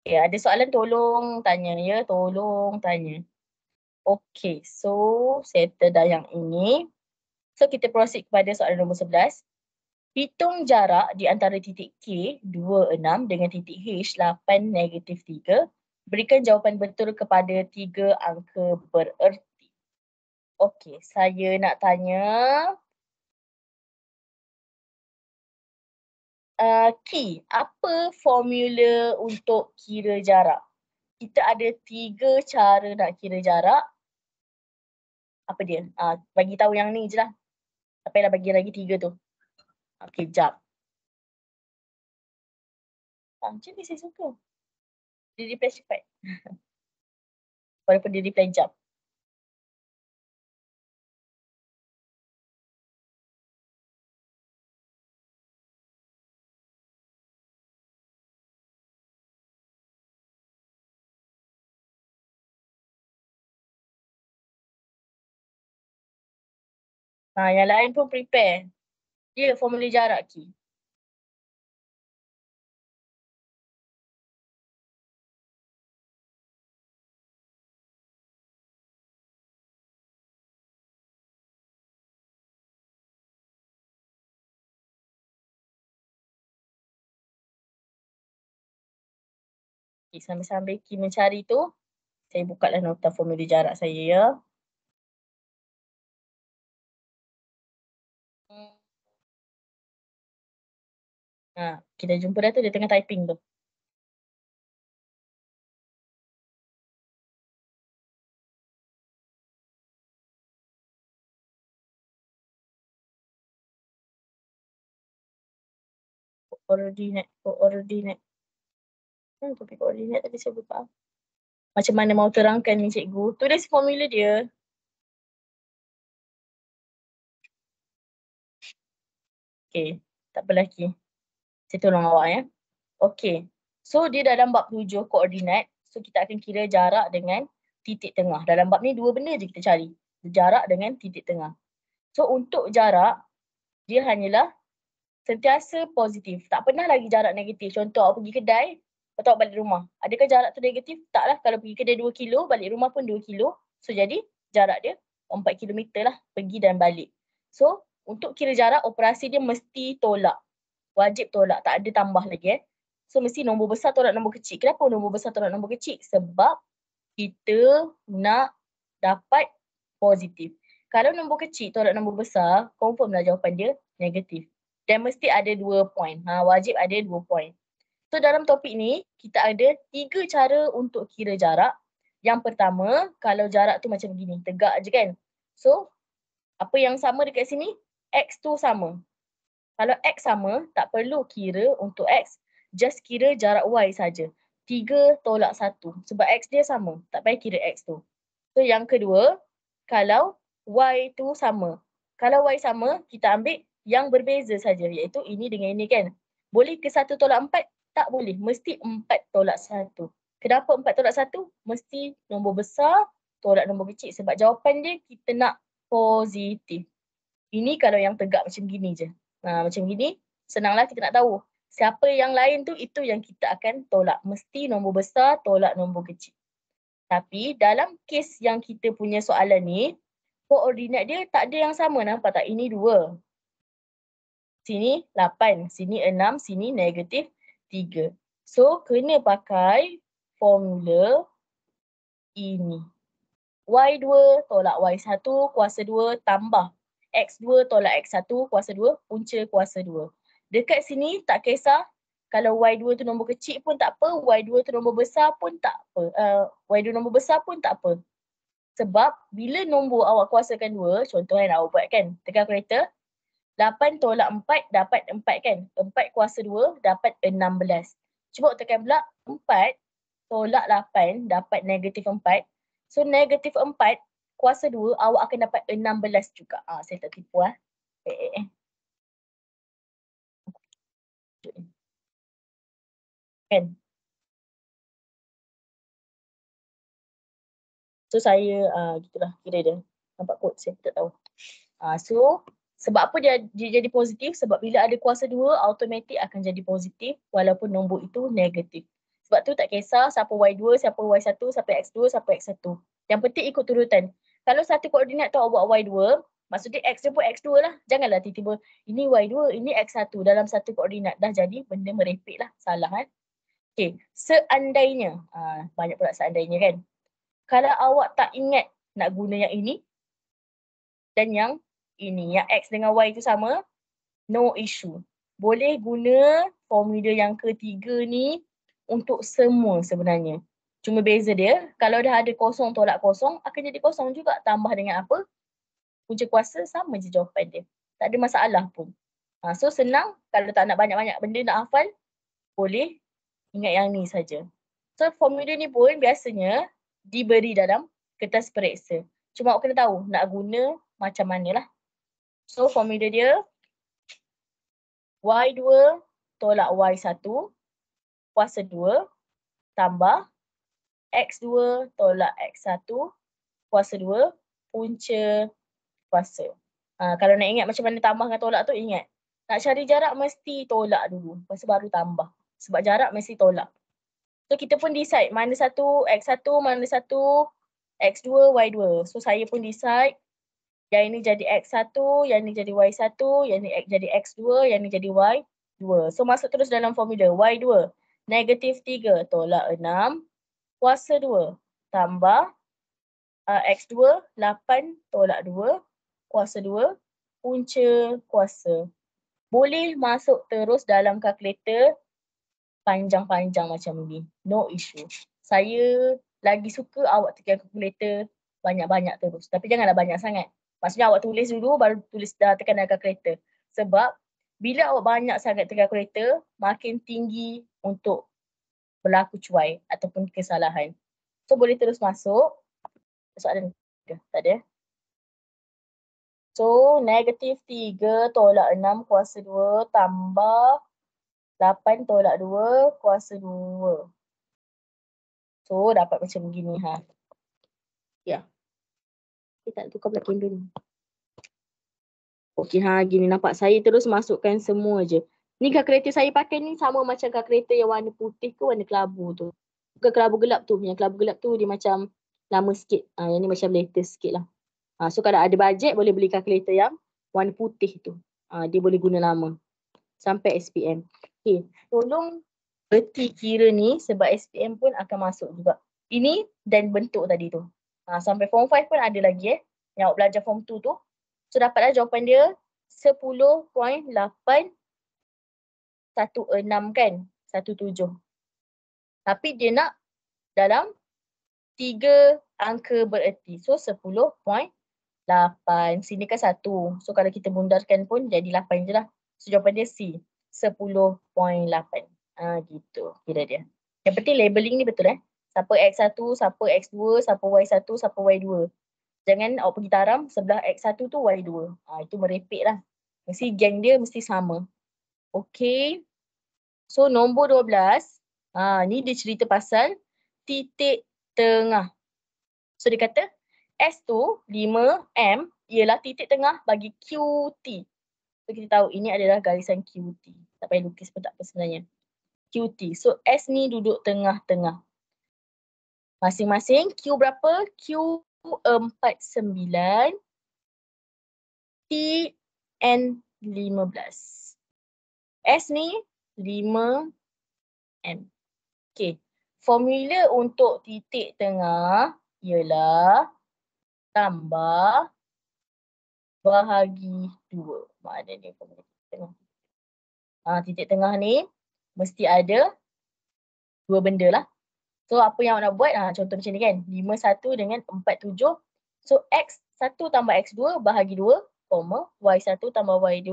Okay, ada soalan tolong tanya ya, tolong tanya. Okay, so settle dah yang ini. So kita proceed kepada soalan nombor 11. Hitung jarak di antara titik K 26 dengan titik H 8 negatif 3. Berikan jawapan betul kepada 3 angka bererti. Okay, saya nak tanya. Key, apa formula untuk kira jarak? Kita ada 3 cara nak kira jarak. Apa dia? Bagi tahu yang ni je lah. Tak payahlah bagi lagi 3 tu. Okay, jap. Macam ni saya suka. Dia reply cepat. Walaupun dia reply jap. Yang lain pun prepare. Dia formula jarak Ki. Okay, sambil-sambil Ki mencari tu, saya buka lah nota formula jarak saya ya. Kita jumpa dah tu, dia tengah typing tu. Koordinat. Topik koordinat tadi saya buka. Macam mana mau terangkan ni cikgu? Tulis formula dia. Okay, tak apa lagi. Saya tolong awak ya. Okay, so dia dalam bab 7 koordinat. So kita akan kira jarak dengan titik tengah. Dalam bab ni 2 benda je kita cari. Jarak dengan titik tengah. So untuk jarak, dia hanyalah sentiasa positif. Tak pernah lagi jarak negatif. Contoh awak pergi kedai, atau awak balik rumah. Adakah jarak tu negatif? Taklah. Kalau pergi kedai 2 kilo, balik rumah pun 2 kilo. So jadi jarak dia 4 kilometer lah pergi dan balik. So untuk kira jarak, operasi dia mesti tolak. Wajib tolak. Tak ada tambah lagi So mesti nombor besar tolak nombor kecil. Kenapa nombor besar tolak nombor kecil? Sebab kita nak dapat positif. Kalau nombor kecil tolak nombor besar, confirm lah jawapan dia negatif. Dan mesti ada 2 point. Wajib ada 2 point. So dalam topik ni, kita ada 3 cara untuk kira jarak. Yang pertama, kalau jarak tu macam begini, tegak je kan. So, apa yang sama dekat sini? X tu sama. Kalau X sama, tak perlu kira untuk X. Just kira jarak Y saja. 3 tolak 1. Sebab X dia sama. Tak payah kira X tu. So yang kedua, kalau Y tu sama. Kalau Y sama, kita ambil yang berbeza saja, iaitu ini dengan ini kan. Boleh ke 1 tolak 4? Tak boleh. Mesti 4 tolak 1. Kenapa 4 tolak 1? Mesti nombor besar tolak nombor kecil. Sebab jawapan dia kita nak positif. Ini kalau yang tegak macam gini je. Macam gini, senanglah kita nak tahu. Siapa yang lain tu, itu yang kita akan tolak. Mesti nombor besar tolak nombor kecil. Tapi dalam kes yang kita punya soalan ni, koordinat dia tak ada yang sama. Nampak tak? Ini 2. Sini 8, sini 6, sini negatif 3. So, kena pakai formula ini. Y2 tolak Y1 kuasa 2 tambah X2 tolak X1 kuasa 2 punca kuasa 2. Dekat sini tak kisah kalau Y2 tu nombor kecil pun tak apa, Y2 tu nombor besar pun tak apa. Y2 nombor besar pun tak apa. Sebab bila nombor awak kuasakan 2, contoh yang awak buat kan, tekan kalkulator, 8 tolak 4 dapat 4 kan. 4 kuasa 2 dapat 16. Cuba tekan pula 4 tolak 8 dapat negatif 4. So negatif 4 kuasa 2 awak akan dapat 16 juga. Saya tak tipu Kan? So saya gitulah kira dia. Nampak kod saya tak tahu. So sebab apa dia jadi positif? Sebab bila ada kuasa 2 automatik akan jadi positif walaupun nombor itu negatif. Sebab tu tak kisah siapa Y2, siapa Y1, siapa X2, siapa X1. Yang penting ikut turutan. Kalau satu koordinat tu awak buat Y2, maksudnya X dia pun X2 lah. Janganlah tiba-tiba ini Y2, ini X1 dalam satu koordinat. Dah jadi benda merepek lah. Salah kan? Okay, seandainya, banyak pula seandainya kan. Kalau awak tak ingat nak guna yang ini dan yang ini, yang X dengan Y tu sama, no issue. Boleh guna formula yang ketiga ni untuk semua sebenarnya. Cuma beza dia, kalau dah ada kosong tolak kosong, akan jadi kosong juga. Tambah dengan apa? Punca kuasa sama je jawapan dia. Tak ada masalah pun. So senang, kalau tak nak banyak-banyak benda nak hafal, boleh ingat yang ni saja. So formula ni pun biasanya diberi dalam kertas periksa. Cuma awak kena tahu nak guna macam mana lah. So formula dia Y2 tolak Y1 kuasa 2 tambah X2 tolak X1 kuasa 2 punca kuasa. Kalau nak ingat macam mana tambah dengan tolak tu, ingat. Nak cari jarak mesti tolak dulu. Lepas baru tambah. Sebab jarak mesti tolak. So kita pun decide mana satu X1, mana satu X2, Y2. So saya pun decide yang ini jadi X1, yang ini jadi Y1, yang ini jadi X2, yang ini jadi Y2. So masuk terus dalam formula. Y2 negatif 3 tolak 6 kuasa 2 tambah X2 8 tolak 2 kuasa 2 punca kuasa. Boleh masuk terus dalam kalkulator panjang-panjang macam ni. No issue. Saya lagi suka awak tekan kalkulator banyak-banyak terus. Tapi janganlah banyak sangat. Maksudnya awak tulis dulu baru tulis tekan dalam kalkulator. Sebab bila awak banyak sangat tekan kalkulator, makin tinggi untuk berlaku cuai ataupun kesalahan. So boleh terus masuk. Soalan ke? Tak ada. So negatif 3 tolak 6 kuasa 2 tambah 8 tolak 2 kuasa 2. So dapat macam begini Ya. Kita nak tukar pula candle ni. Okey gini nampak. Saya terus masukkan semua je. Ni kalkulator saya pakai ni sama macam kalkulator yang warna putih ke warna kelabu tu. Bukan kelabu gelap tu. Yang kelabu gelap tu dia macam lama sikit. Yang ni macam latest sikit lah. So kalau ada bajet boleh beli kalkulator yang warna putih tu. Dia boleh guna lama. Sampai SPM. Okay. Tolong berti kira ni sebab SPM pun akan masuk juga. Ini dan bentuk tadi tu. Sampai form 5 pun ada lagi yang awak belajar form 2 tu. So dapatlah jawapan dia 10.816 kan. 17. Tapi dia nak dalam 3 angka bererti. So 10.8. Sini kan 1. So kalau kita bundarkan pun jadi 8 je lah. So jawapan dia C. 10.8. Gitu kira dia. Yang penting labeling ni betul Siapa X1, siapa X2, siapa Y1, siapa Y2. Jangan awak pergi taram sebelah X1 tu Y2. Itu merepek lah. Mesti geng dia mesti sama. Okay. So nombor 12. Ni dia cerita pasal titik tengah. So dia kata S tu 5M ialah titik tengah bagi QT. So kita tahu ini adalah garisan QT. Tak payah lukis pun tak apa sebenarnya. QT. So S ni duduk tengah-tengah. Masing-masing Q berapa? Q 49, T N 15. S ni 5M. Okay. Formula untuk titik tengah ialah tambah bahagi 2. Mana ni formula titik tengah? Titik tengah ni mesti ada dua benda lah. So apa yang awak nak buat, contoh macam ni kan. 51 dengan 47. So X1 tambah X2 bahagi 2, Y1 tambah Y2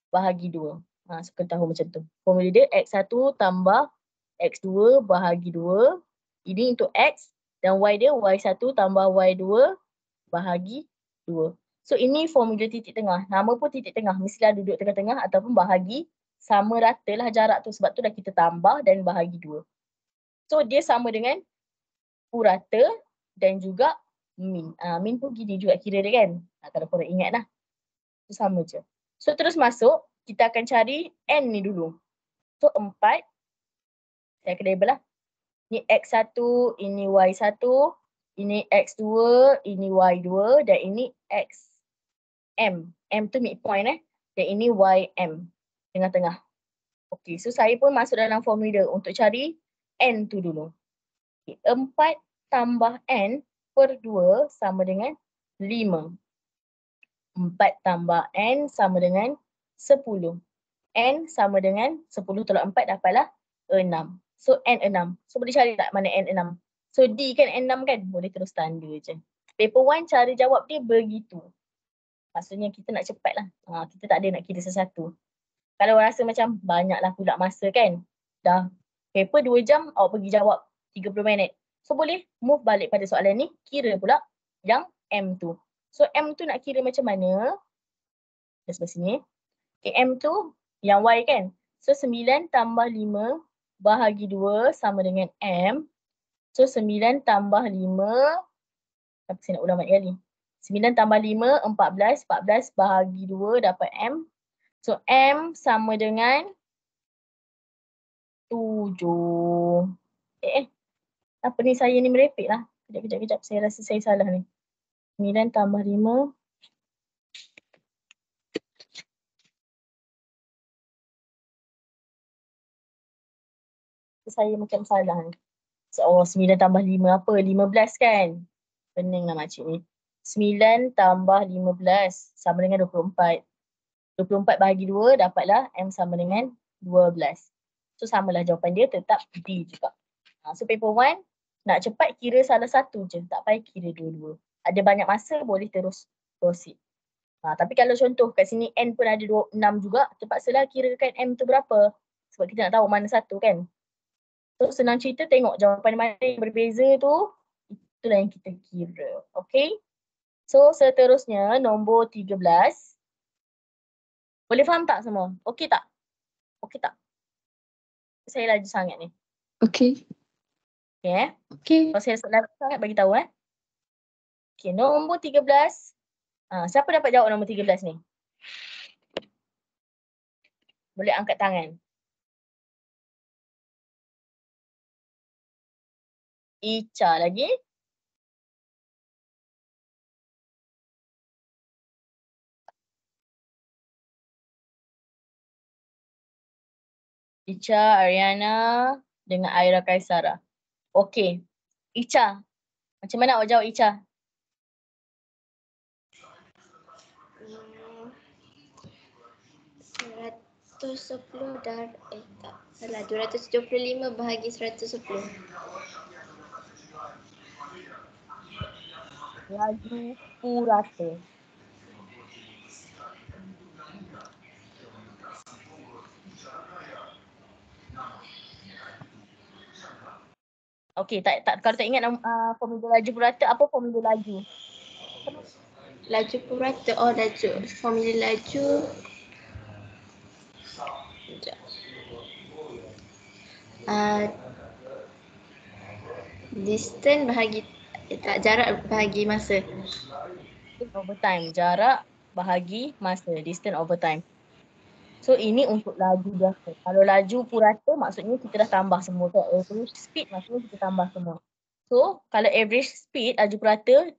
bahagi 2. So kena tahu macam tu. Formula dia X1 tambah X2 bahagi 2. Ini untuk X dan Y dia Y1 tambah Y2 bahagi 2. So ini formula titik tengah. Nama pun titik tengah. Mestilah duduk tengah-tengah ataupun bahagi sama rata lah jarak tu. Sebab tu dah kita tambah dan bahagi 2. So dia sama dengan purata dan juga min. Min pun gini juga kira dia kan. Kalau korang ingat lah. Itu sama je. So terus masuk, kita akan cari N ni dulu. So 4. Saya akan label lah. Ini X1, ini Y1, ini X2, ini Y2 dan ini XM. M tu midpoint dan ini YM. Tengah-tengah. Okay, so saya pun masuk dalam formula untuk cari N tu dulu. 4 tambah N per 2 sama dengan 5. 4 tambah N sama dengan 10. N sama dengan 10 tolak 4 dapatlah 6. So N 6. So boleh cari tak mana N 6? So D kan N 6 kan? Boleh terus tanda je. Paper 1 cara jawab dia begitu. Maksudnya kita nak cepat lah. Kita tak ada nak kira sesatu. Kalau rasa macam banyaklah pula masa kan. Dah paper 2 jam awak pergi jawab 30 minit. So boleh move balik pada soalan ni. Kira pula yang M tu. So M tu nak kira macam mana? Sebelah sini. Okay, M tu yang Y kan. So 9 tambah 5 bahagi 2 sama dengan M. So 9 tambah 5. Apa saya nak ulang banyak kali. 9 tambah 5, 14. 14 bahagi 2 dapat M. So M sama dengan 7. Apa ni saya ni merepek lah. Kejap. Saya rasa saya salah ni. 9 tambah 5. Saya macam salah ni. Oh 9 tambah 5 apa? 15 kan? Pening lah makcik ni. 9 tambah 15 sama dengan 24. 24 bahagi 2 dapatlah M sama dengan 12. So samalah jawapan dia tetap D juga. So paper 1 nak cepat kira salah satu je. Tak payah kira dua-dua. Ada banyak masa boleh terus proceed. Tapi kalau contoh kat sini N pun ada 6 juga. Terpaksalah kirakan M tu berapa. Sebab kita nak tahu mana satu kan. So senang cerita tengok jawapan mana yang berbeza tu. Itulah yang kita kira. Okay. So seterusnya nombor 13. Boleh faham tak semua? Okey tak? Okey tak? Saya laju sangat ni. Okey. Okey Okey. Kalau saya laju sangat bagi tahu Okey, nombor 13. Siapa dapat jawab nombor 13 ni? Boleh angkat tangan. Ica lagi. Ica, Ariana dengan Aira Kaisara. Okey. Ica. Macam mana awak jawab Ica? Dan tak salah 275 bahagi 110. Laju purata. Okey, kalau tak ingat formula laju purata, apa formula laju? Laju purata, formula laju. Sekejap. Distance bahagi jarak bahagi masa. Distance over time. Jarak bahagi masa. Distance over time. So ini untuk laju biasa. Kalau laju purata maksudnya kita dah tambah semua kan. Average speed maksudnya kita tambah semua. So kalau average speed laju purata,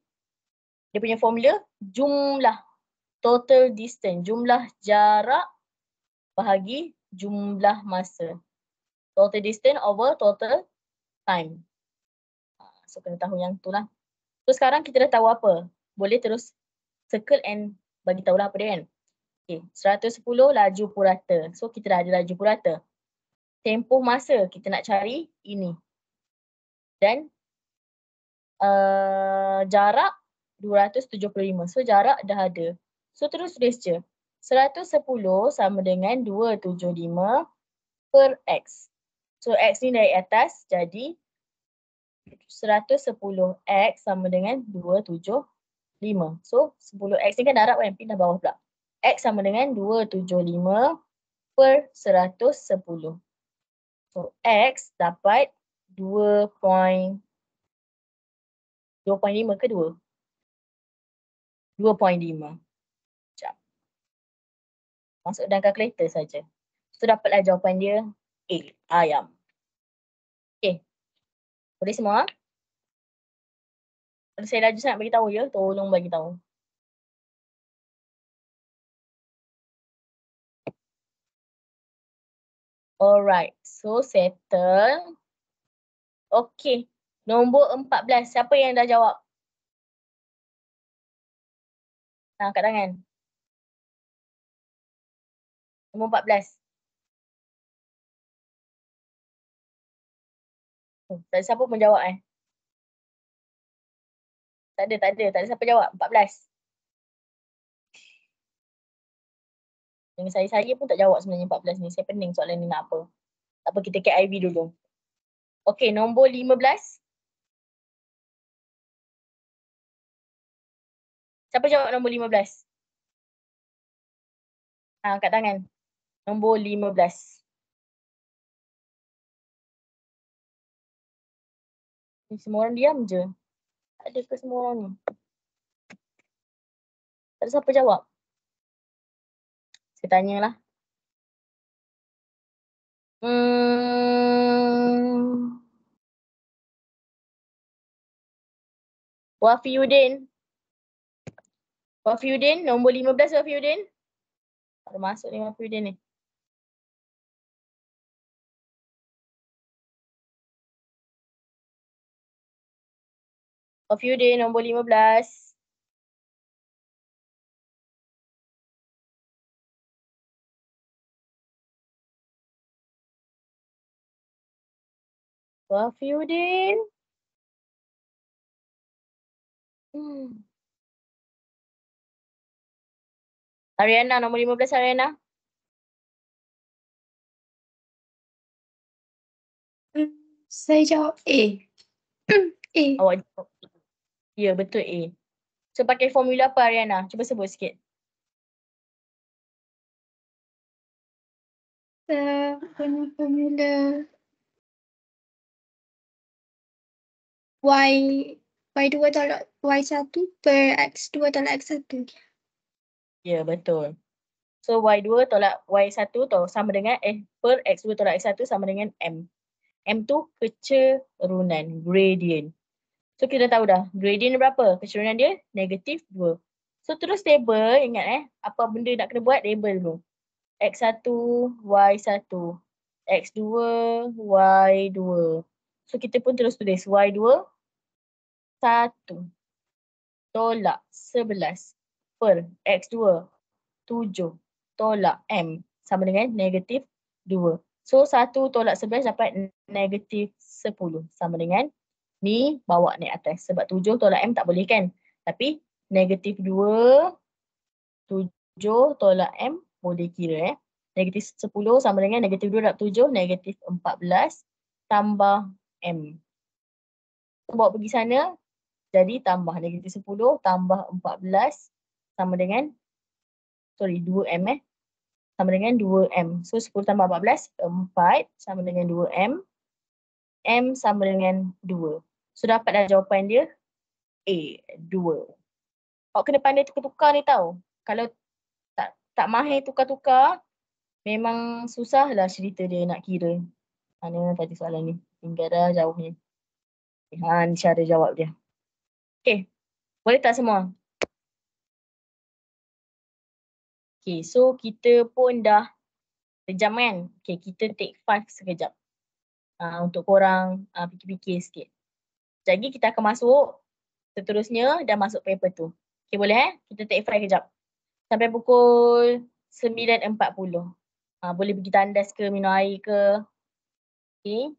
dia punya formula jumlah total distance. Jumlah jarak bahagi jumlah masa. Total distance over total time. So kena tahu yang tu lah. So sekarang kita dah tahu apa. Boleh terus circle and bagi tahu lah apa dia kan. Okay, 110 laju purata. So kita dah ada laju purata. Tempoh masa kita nak cari ini. Dan jarak 275. So jarak dah ada. So terus tulis je. 110 sama dengan 275 per X. So X ni dari atas jadi 110X sama dengan 275. So 10X ni kan darab kan, pindah bawah pula. X sama dengan 275 per 110. So X dapat 2.5 ke 2? 2.5. Sekejap. Masuk dalam kalkulator saja. So dapatlah jawapan dia A, ayam. Okay. Boleh semua? Kalau saya laju sangat bagi tahu ya, tolong bagi tahu. Alright, so settle. Okay, nombor 14. Siapa yang dah jawab? Angkat tangan. Nombor 14. Tak ada siapa pun jawab Tak ada siapa jawab. 14. Dengan saya pun tak jawab sebenarnya 14 ni. Saya pening soalan ni nak apa. Tak apa, kita KIV dulu. Okay, nombor 15. Siapa jawab nombor 15? Angkat tangan. Nombor 15. Ni semua orang diam je. Tak ada ke semua orang ni? Tak ada siapa jawab? Saya tanyalah. Wafiuddin. Wafiuddin, nombor 15 Wafiuddin. Tak masuk ni Wafiuddin ni. Wafiuddin, nombor 15. Wafiuddin. Ariana, nombor 15 Ariana. Saya jawab A. A. Awak jawab. Ya, betul A. So pakai formula apa Ariana? Cuba sebut sikit. Formula Y2 tolak Y1 per X2 tolak X1. Ya, betul. So Y2 tolak Y1 sama dengan per X2 tolak X1 sama dengan M. M tu kecerunan, gradient. So kita tahu dah, gradient berapa? Kecerunan dia negatif 2. So terus label, ingat apa benda nak kena buat, label dulu. X1, Y1, X2, Y2. So kita pun terus tulis Y2, 1 tolak 11 per X2, 7 tolak M sama dengan negatif 2. So 1 tolak 11 dapat negatif 10 sama dengan ni bawa naik atas. Sebab 7 tolak M tak boleh kan. Tapi negatif 2, 7 tolak M boleh kira Negatif 10 sama dengan negatif 2 darab 7, negatif 14 tambah M. Kita bawa pergi sana, jadi tambah negatif 10 tambah 14 sama dengan, 2M sama dengan 2M. So 10 tambah 14, 4 sama dengan 2M. M sama dengan 2. So dapat dah jawapan dia A, 2. Awak kena pandai tukar-tukar ni tau. Kalau tak mahir tukar-tukar, memang susah lah cerita dia nak kira. Mana tadi soalan ni? Tinggal dah jauhnya. Ha, ni cara jawab dia. Okay, boleh tak semua? Okay, so kita pun dah sejam kan? Okay, kita take 5 sekejap. Untuk korang fikir-fikir sikit. Jadi kita akan masuk seterusnya dah masuk paper tu. Okay, boleh Kita take 5 kejap. Sampai pukul 9.40. Boleh pergi tandas ke, minum air ke. Okay.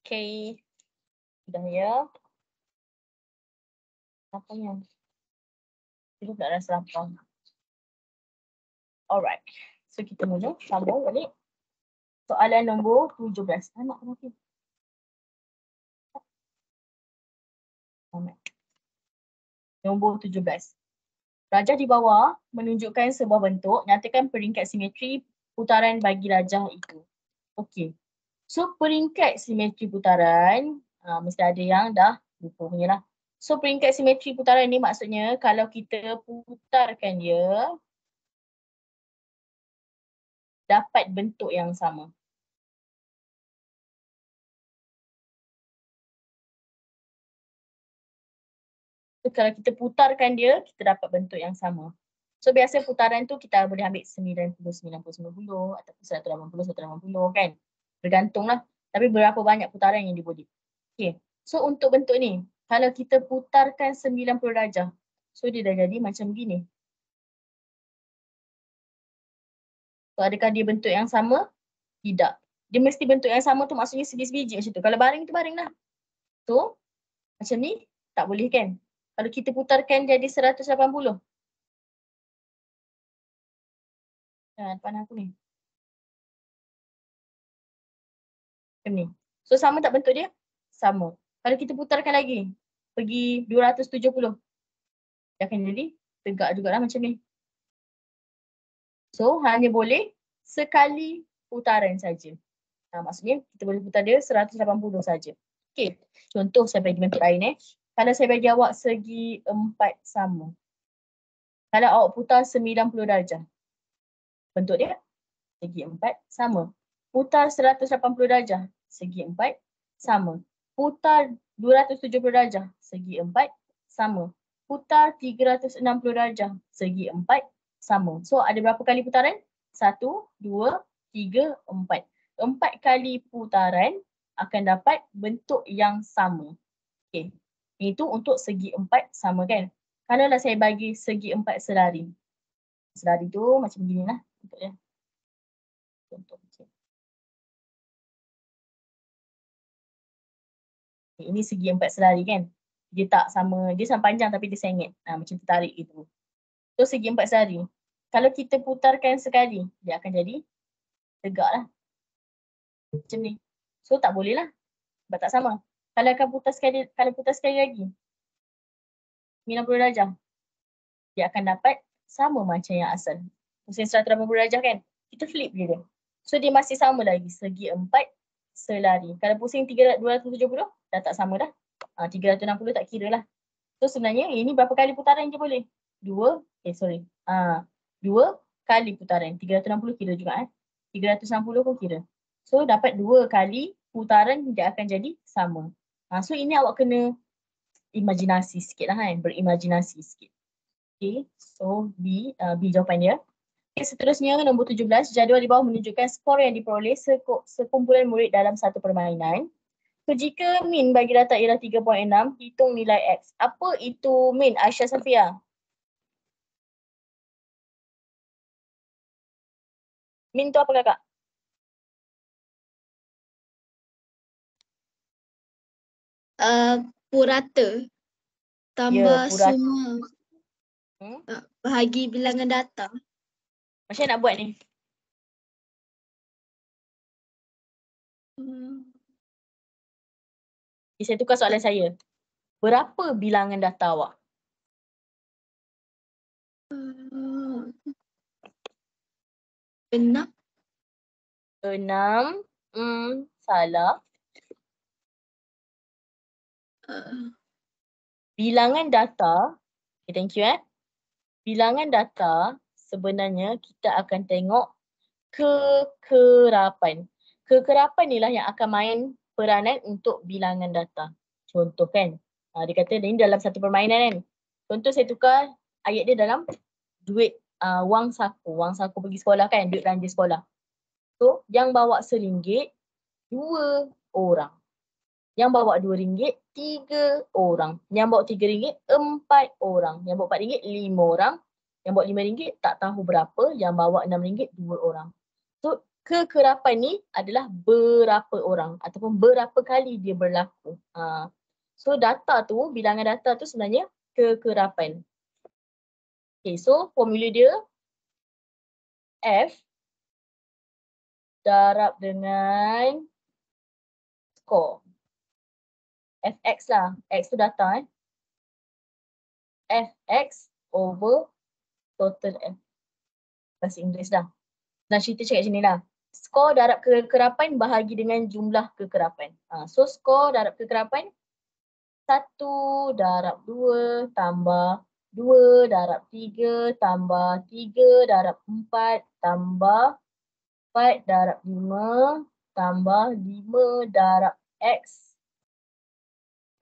Okay. Sudah ya. Apanya? Itu tak rasa lapar. Alright. So kita mula sambung balik. Soalan nombor 17. Anak kenapa? Nombor 17. Rajah di bawah menunjukkan sebuah bentuk, nyatakan peringkat simetri putaran bagi rajah itu. Okey. So peringkat simetri putaran, mesti ada yang dah lupa punya lah. So peringkat simetri putaran ni maksudnya kalau kita putarkan dia, dapat bentuk yang sama. So, kalau kita putarkan dia, kita dapat bentuk yang sama. So biasa putaran tu kita boleh ambil 90, 90, 90 ataupun 180, 180 kan. Bergantunglah. Tapi berapa banyak putaran yang dia boleh. Okay. So untuk bentuk ni, kalau kita putarkan 90 darjah, so dia dah jadi macam gini. So adakah dia bentuk yang sama? Tidak. Dia mesti bentuk yang sama tu maksudnya sebiji-sebiji macam tu. Kalau baring tu baring lah. So macam ni tak boleh kan. Kalau kita putarkan jadi 180. Depan aku ni. Macam ni. So sama tak bentuk dia? Sama. Kalau kita putarkan lagi, pergi 270. Dia akan jadi tegak jugalah macam ni. So hanya boleh sekali putaran saja. Maksudnya kita boleh putar dia 180 saja. Okey. Contoh saya bagi bentuk lain Kalau saya bagi awak segi 4 sama. Kalau awak putar 90 darjah. Bentuk dia segi 4 sama. Putar 180 darjah, segi 4 sama. Putar 270 darjah, segi 4 sama. Putar 360 darjah, segi 4 sama. So ada berapa kali putaran? 1, 2, 3, 4. 4 kali putaran akan dapat bentuk yang sama. Okey. Itu untuk segi 4 sama kan? Kalaulah saya bagi segi 4 selari. Selari tu macam beginilah bentuk dia. Contoh macam. Ini segi 4 selari kan? Dia tak sama, dia sama panjang tapi dia sengit. Macam tertarik gitu. So segi 4 selari. Kalau kita putarkan sekali, dia akan jadi tegak lah. Macam ni. So tak boleh lah. Sebab tak sama. Kalau putar sekali lagi, 90 darjah, dia akan dapat sama macam yang asal. Pusing 180 darjah kan? Kita flip dia. So dia masih sama lagi, segi 4 selari. Kalau pusing 270, dah tak sama dah. 360 tak kira lah. So sebenarnya ini berapa kali putaran je boleh? 2 kali putaran. 360 kira juga 360 pun kira. So dapat 2 kali putaran dia akan jadi sama. So ini awak kena imajinasi sikit lah kan. Berimajinasi sikit. Okay, so B jawapan dia. Okay, seterusnya nombor 17, jadual di bawah menunjukkan skor yang diperoleh sekumpulan murid dalam satu permainan. So jika min bagi data ialah 3.6, hitung nilai X. Apa itu min, Aisyah Safia? Min tu apa kakak? Purata. Tambah purata. semua. Bahagi bilangan data. Macam mana nak buat ni? Saya tukar soalan saya. Berapa bilangan data awak? 6. 6. Salah. Bilangan data. Okay, thank you Bilangan data sebenarnya kita akan tengok kekerapan. Kekerapan inilah yang akan main peranan untuk bilangan data. Contoh kan. Dia kata ini dalam satu permainan kan. Contoh saya tukar ayat dia dalam duit wang saku. Wang saku pergi sekolah kan. Duit belanja sekolah. So yang bawa RM1, 2 orang. Yang bawa RM2, 3 orang. Yang bawa RM3, 4 orang. Yang bawa RM4, 5 orang. Yang bawa RM5 tak tahu berapa. Yang bawa RM6, 2 orang. So kekerapan ni adalah berapa orang ataupun berapa kali dia berlaku. So data tu, bilangan data tu sebenarnya kekerapan. Okay, so formula dia F darab dengan skor. Fx lah. X tu data Fx over total F. Bahasa Inggeris dah. Dan cerita cakap macam ni lah. Skor darab kekerapan bahagi dengan jumlah kekerapan. So skor darab kekerapan 1 darab 2 tambah 2 darab 3 tambah 3 darab 4 tambah 4 darab 5 tambah 5 darab X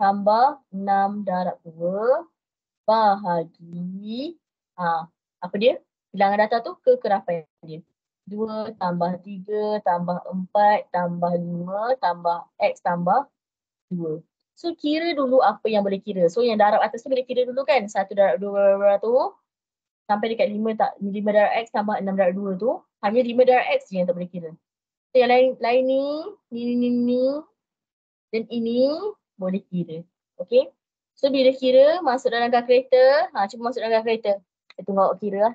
tambah 6 darab 2 bahagi apa dia? Bilangan data tu kekerapan dia. 2 tambah 3 tambah 4 tambah 5 tambah X tambah 2. So kira dulu apa yang boleh kira. So yang darab atas tu boleh kira dulu kan. 1 darab 2 tu sampai dekat 5 darab X tambah 6 darab 2 tu. Hanya 5 darab X je yang tak boleh kira. So yang lain ni dan ini boleh kira. Okay. So bila kira masuk dalam kalkulator. Cuba masuk dalam kalkulator. Saya tunggu awak kira lah.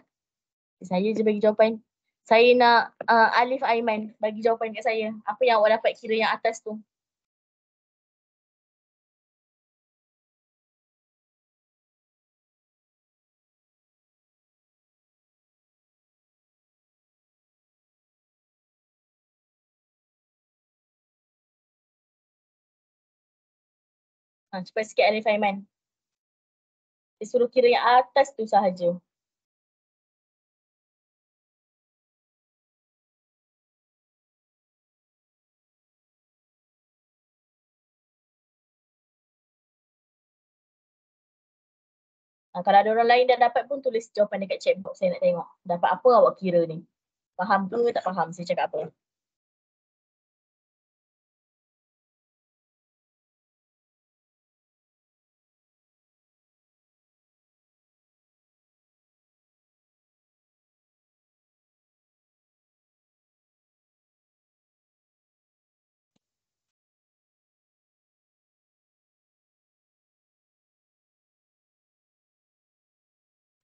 Saya je bagi jawapan. Saya nak Alif Aiman bagi jawapan kat saya. Apa yang awak dapat kira yang atas tu? Cepat sikit Alif Aiman. Dia suruh kira yang atas tu sahaja. Kalau ada orang lain dah dapat pun tulis jawapan dekat chat box, saya nak tengok. Dapat apa awak kira ni? Faham ke tak faham saya cakap apa?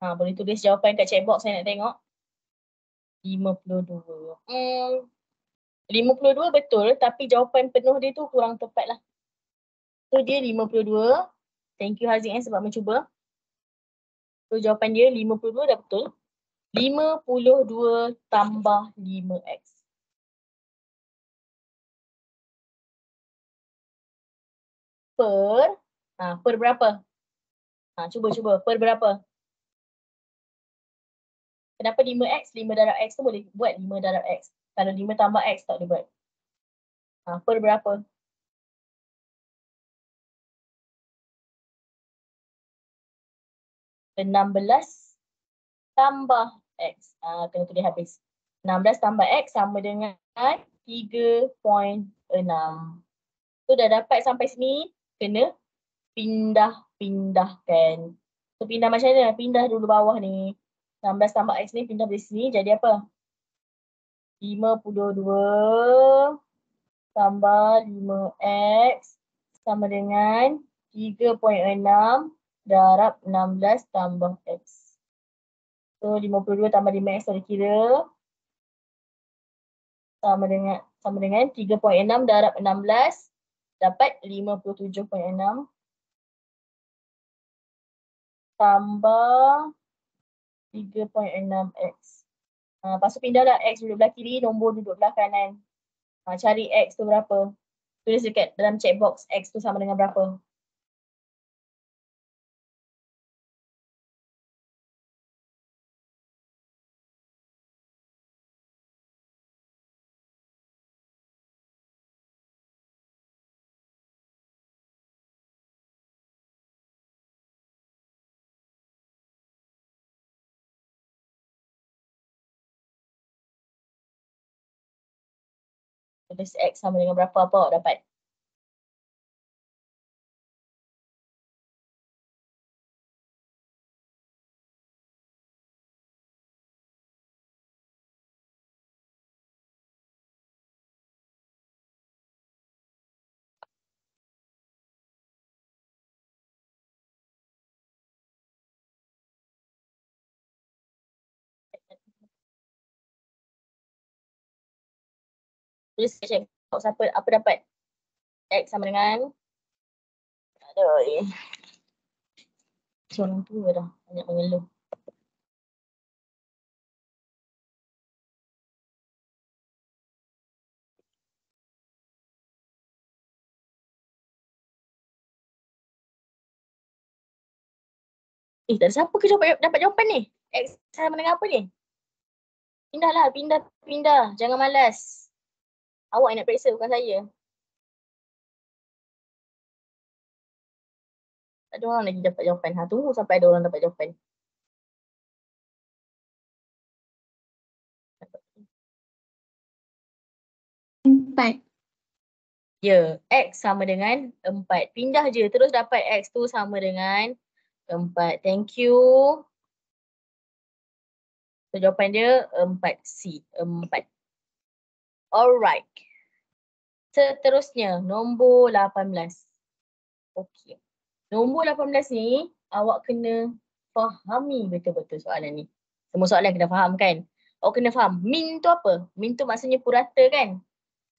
Boleh tulis jawapan kat chat box, saya nak tengok. 52. 52 betul, tapi jawapan penuh dia tu kurang tepat lah. So dia 52. Thank you Haziq sebab mencuba. So jawapan dia 52 dah betul. 52 tambah 5x. Per berapa? Cuba per berapa? Kenapa 5x? 5 darab x tu boleh buat 5 darab x. Kalau 5 tambah x tak boleh buat. Per berapa? 16 tambah x. Kena tulis habis. 16 tambah x sama dengan 3.6. So dah dapat sampai sini, kena pindah-pindahkan. So pindah macam mana? Pindah dulu bawah ni. 16 tambah x ni pindah dari sini jadi apa? 52 tambah 5x sama dengan 3.6 darab 16 tambah x. So 52 tambah 5x boleh kira sama dengan 3.6 darab 16 dapat 57.6 tambah 3.6x. Lepas tu pindahlah x duduk belah kiri, nombor duduk belah kanan. Cari x tu berapa. Tulis dekat dalam chat box x tu sama dengan berapa. Tulis x sama dengan berapa, apa awak dapat? Tulis check box apa dapat. X sama dengan aduh orang tua dah banyak mengeluh. Tak ada siapa ke dapat jawapan ni? X sama dengan apa ni? Pindahlah, pindah. Jangan malas. Awak yang nak periksa, bukan saya. Tak ada orang lagi dapat jawapan. Tunggu sampai ada orang dapat jawapan. Empat. Ya, X sama dengan 4. Pindah je, terus dapat X tu sama dengan 4. Thank you. So, jawapan dia 4C. 4. Alright. Seterusnya, nombor 18. Okey. Nombor 18 ni, awak kena fahami betul-betul soalan ni. Semua soalan kena faham kan? Awak kena faham, min tu apa? Min tu maksudnya purata kan?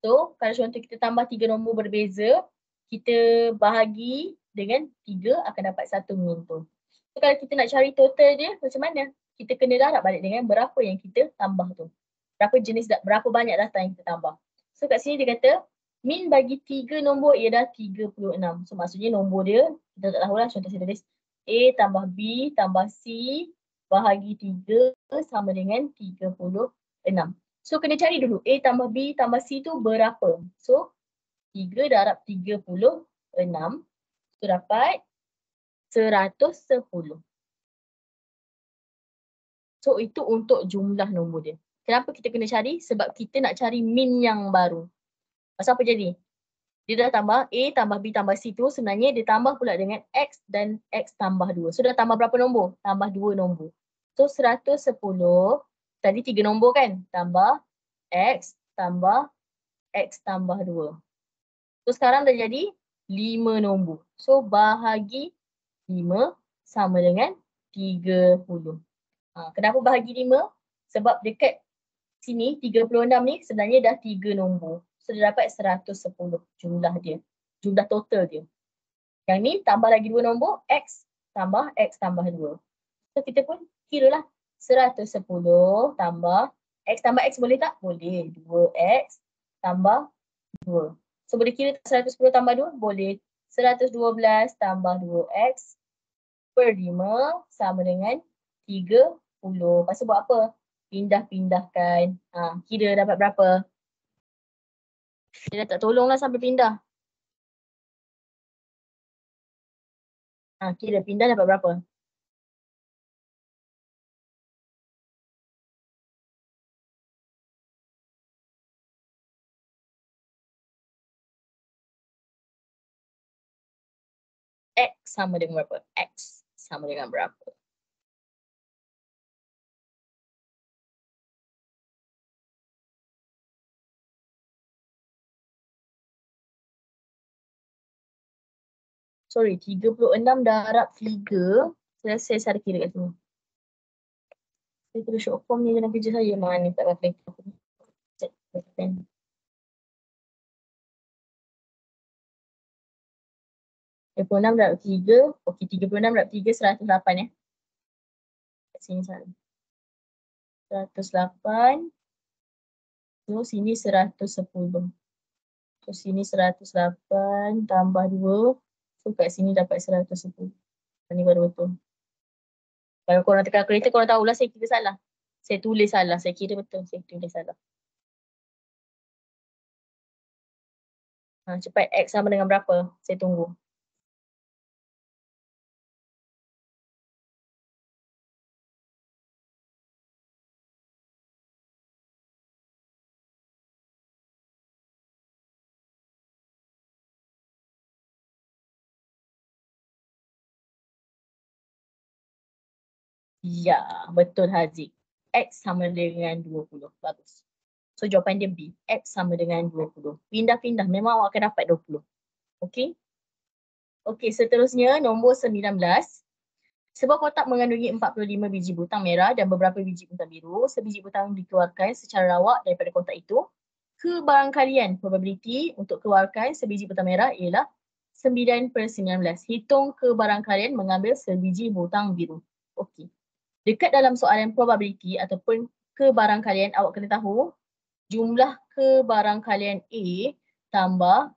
So, kalau contoh kita tambah 3 nombor berbeza, kita bahagi dengan 3 akan dapat 1 min tu. So, kalau kita nak cari total dia, macam mana? Kita kena darab balik dengan berapa yang kita tambah tu. Berapa banyak data yang kita tambah. So, kat sini dia kata, min bagi 3 nombor ialah 36. So, maksudnya nombor dia, kita tak tahulah, contoh saya tulis A tambah B tambah C bahagi 3 sama dengan 36. So, kena cari dulu A tambah B tambah C tu berapa. So, 3 darab 36. So, dapat 110. So, itu untuk jumlah nombor dia. Kenapa kita kena cari? Sebab kita nak cari min yang baru. Pasal apa jadi? Dia dah tambah A tambah B tambah C tu sebenarnya dia tambah pula dengan X dan X tambah 2. So, dah tambah berapa nombor? Tambah 2 nombor. So, 110. Tadi 3 nombor kan? Tambah X tambah X tambah 2. So, sekarang dah jadi 5 nombor. So, bahagi 5 sama dengan 30. Kenapa bahagi 5? Sebab dekat sini 36 ni sebenarnya dah 3 nombor. So, dia dapat 110 jumlah dia. Jumlah total dia. Yang ni tambah lagi 2 nombor, X tambah 2. So, kita pun kira lah. 110 tambah X boleh tak? Boleh. 2X tambah 2. So, boleh kira 110 tambah 2? Boleh. 112 tambah 2X per 5 sama dengan 30. Lepas tu buat apa? Pindah-pindahkan. Kira dapat berapa? Dia dah tak tolonglah sampai pindah. Kira pindah dapat berapa? X sama dengan berapa? X sama dengan berapa? Sorry, 36 darab 3. Saya ada kira kat sini. Saya tulis short form ni dalam kerja saya. Mana tak pakai. 36 darab 3. Okey, 36 darab 3, 108 ya. Kat sini salah. 108. So, sini 110. So, sini 108 tambah 2. So, kat sini dapat 110. Ini baru betul. Kalau korang tekan kalkulator, korang tahulah saya kira salah. Saya tulis salah. Saya kira betul. Saya tulis salah. Cepat X sama dengan berapa? Saya tunggu. Ya, betul Haziq. X sama dengan 20. Bagus. So, jawapan dia B. X sama dengan 20. Pindah-pindah. Memang awak akan dapat 20. Okey? Okey, seterusnya nombor 19. Sebuah kotak mengandungi 45 biji butang merah dan beberapa biji butang biru. Sebiji butang dikeluarkan secara rawak daripada kotak itu. kebarangkalian probability untuk keluarkan sebiji butang merah ialah 9/19. Hitung kebarangkalian mengambil sebiji butang biru. Okey. Dekat dalam soalan probability ataupun kebarangkalian, awak kena tahu jumlah kebarangkalian A tambah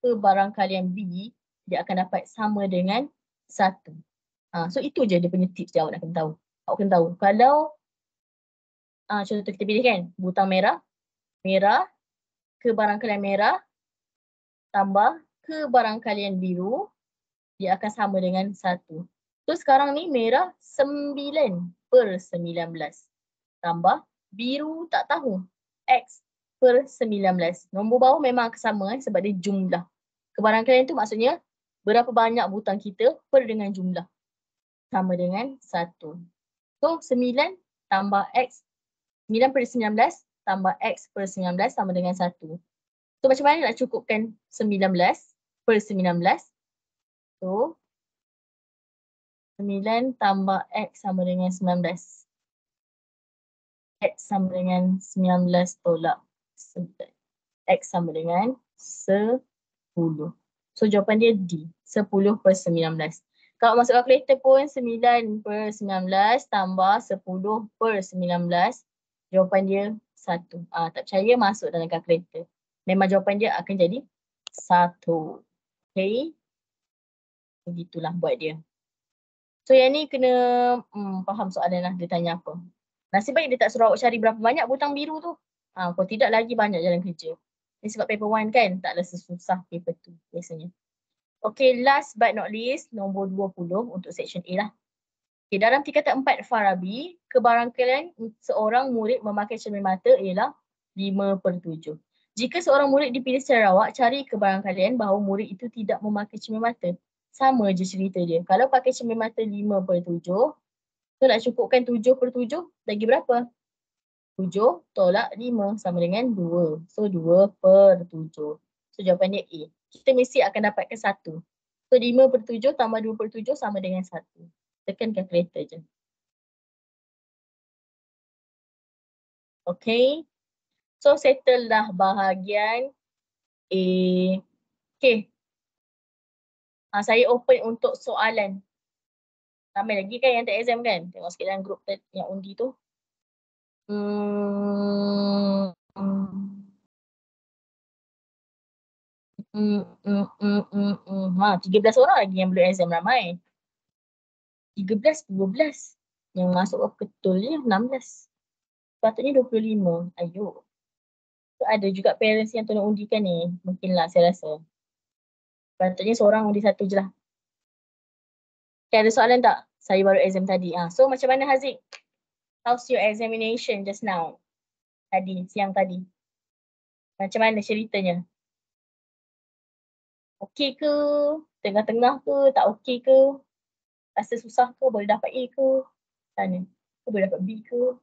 kebarangkalian B, dia akan dapat sama dengan 1. So itu je dia punya tips yang awak nak kena tahu. Awak kena tahu kalau contoh kita pilih kan butang merah, kebarangkalian merah tambah kebarangkalian biru, dia akan sama dengan 1. So sekarang ni merah 9/19 tambah biru tak tahu X/19. Nombor bawah memang akan sama sebab dia jumlah. Kebarangkalian tu maksudnya berapa banyak butang kita per dengan jumlah. Sama dengan 1. So 9 tambah X, 9/19 tambah X/19 sama dengan 1. So macam mana nak cukupkan 19/19? So 9 tambah X sama dengan 19. X sama dengan 19 tolak 9. X sama dengan 10. So jawapan dia D, 10/19. Kalau masuk kalkulator pun 9/19 tambah 10/19, jawapan dia 1. Tak percaya masuk dalam kalkulator. Memang jawapan dia akan jadi 1. Okay. Begitulah buat dia. So yang ni kena faham soalan lah, dia tanya apa. Nasib baik dia tak suruh awak cari berapa banyak butang biru tu. Kalau tidak lagi banyak jalan kerja. Ni sebab paper 1 kan, taklah sesusah paper 2 biasanya. Okay, last but not least, nombor 20 untuk section A lah. Okay, dalam tingkatan 4 Farabi, kebarangkalian seorang murid memakai cermin mata ialah 5/7. Jika seorang murid dipilih secara rawak, cari kebarangkalian bahawa murid itu tidak memakai cermin mata. Sama je cerita dia. Kalau pakai cermin mata 5/7, so nak cukupkan 7/7, lagi berapa? 7 tolak 5 sama dengan 2. So 2/7. So jawapan dia A. Kita mesti akan dapatkan 1. So 5/7 tambah 2/7 sama dengan 1. Tekan kalkulator je. Okay. So settle dah bahagian A. Okay. Saya open untuk soalan. Ramai lagi kan yang tak exam kan? Tengok sikit dalam grup yang undi tu. 13 orang lagi yang belum exam, ramai. 13, 12. Yang masuk betul je 16. Sepatutnya 25. Ayo. So, ada juga parents yang tolong undikan ni. Mungkinlah saya rasa. Sepatutnya seorang undi 1 je lah. Okay, ada soalan tak? Saya baru exam tadi. So macam mana Haziq? How's your examination just now? Tadi, siang tadi. Macam mana ceritanya? Okey ke? Tengah-tengah ke? Tak okey ke? Rasa susah ke? Boleh dapat A ke? Tanya. Boleh dapat B ke?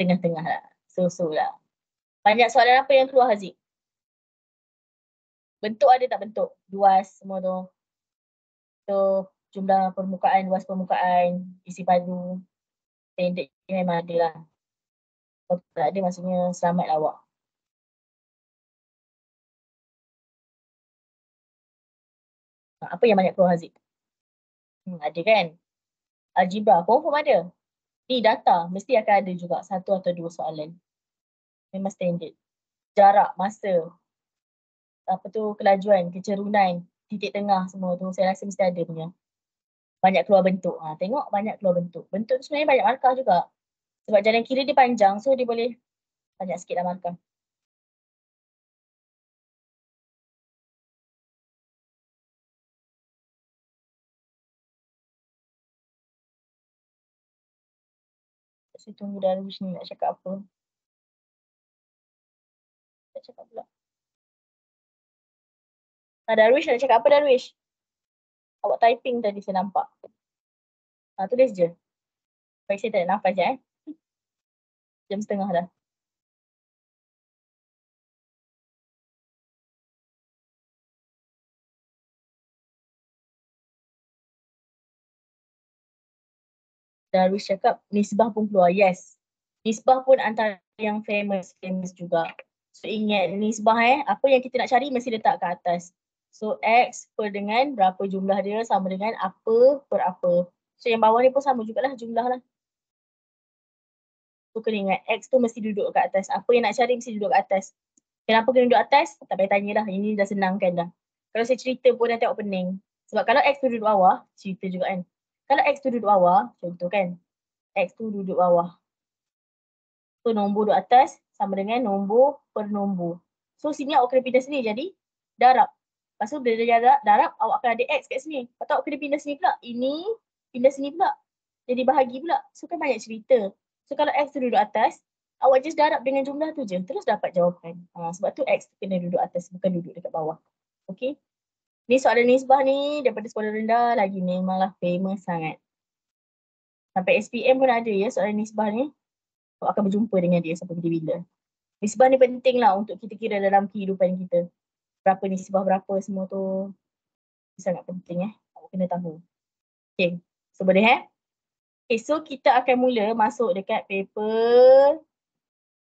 Tengah-tengah lah. So-so lah. Banyak soalan apa yang keluar Haziq? Bentuk ada tak bentuk? Luas semua tu. So jumlah permukaan, luas permukaan, isi padu. Standard memang ada lah. Kalau tak ada maksudnya selamat awak. Apa yang banyak keluar Haziq? Ada kan? Algebra confirm ada. Ni data mesti akan ada juga 1 atau 2 soalan. Memang standard. Jarak, masa, apa tu, kelajuan, kecerunan, titik tengah semua tu saya rasa mesti ada punya. Banyak keluar bentuk. Tengok banyak keluar bentuk. Bentuk tu sebenarnya banyak markah juga. Sebab jalan kiri dia panjang so dia boleh banyak sikit lah markah. Saya tunggu Darwish ni nak cakap apa. Tak cakap pula. Darwish nak cakap apa Darwish? Awak typing tadi saya nampak. Tulis je. Baik saya tak nak nafas je Jam setengah dah. Darwish cakap nisbah pun keluar. Yes. Nisbah pun antara yang famous juga. So ingat nisbah apa yang kita nak cari mesti letak kat atas. So X per dengan berapa jumlah dia sama dengan apa per apa. So yang bawah ni pun sama jugalah jumlah lah. So kena ingat X tu mesti duduk kat atas. Apa yang nak cari mesti duduk kat atas. Kenapa kena duduk atas? Tak payah tanya lah. Ini dah senang kan dah. Kalau saya cerita pun dah tengok pening. Sebab kalau X tu duduk bawah, cerita juga kan. Kalau X tu duduk bawah, contoh kan. X tu duduk bawah. So nombor duduk atas sama dengan nombor per nombor. So sini awak kena pindah sini jadi darab. Lepas tu bila dia darab, awak akan ada X kat sini. Lepas tu awak kena pindah sini pula. Ini pindah sini pula. Jadi bahagi pula. So kan banyak cerita. So kalau X tu duduk atas, awak just darab dengan jumlah tu je. Terus dapat jawapan. Sebab tu X tu kena duduk atas, bukan duduk dekat bawah. Okay. Ni soalan nisbah ni daripada sekolah rendah lagi ni. Memanglah famous sangat. Sampai SPM pun ada ya soalan nisbah ni. Awak akan berjumpa dengan dia sampai bila-bila. Nisbah ni penting lah untuk kita kira dalam kehidupan kita. Berapa nisbah berapa semua tu. Sangat penting awak kena tahu. Okay. So boleh Okay, so kita akan mula masuk dekat paper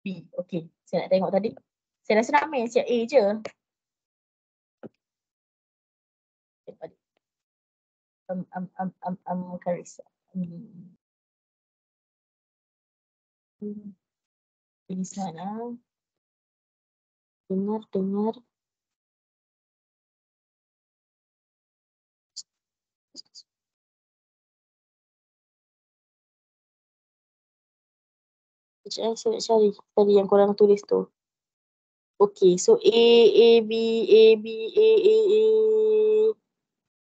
B. Okay, saya nak tengok tadi. Saya rasa nak main siap A je. Karissa. Di sana. Dengar. Saya nak cari tadi yang korang tulis tu. Okay, so A, B, A.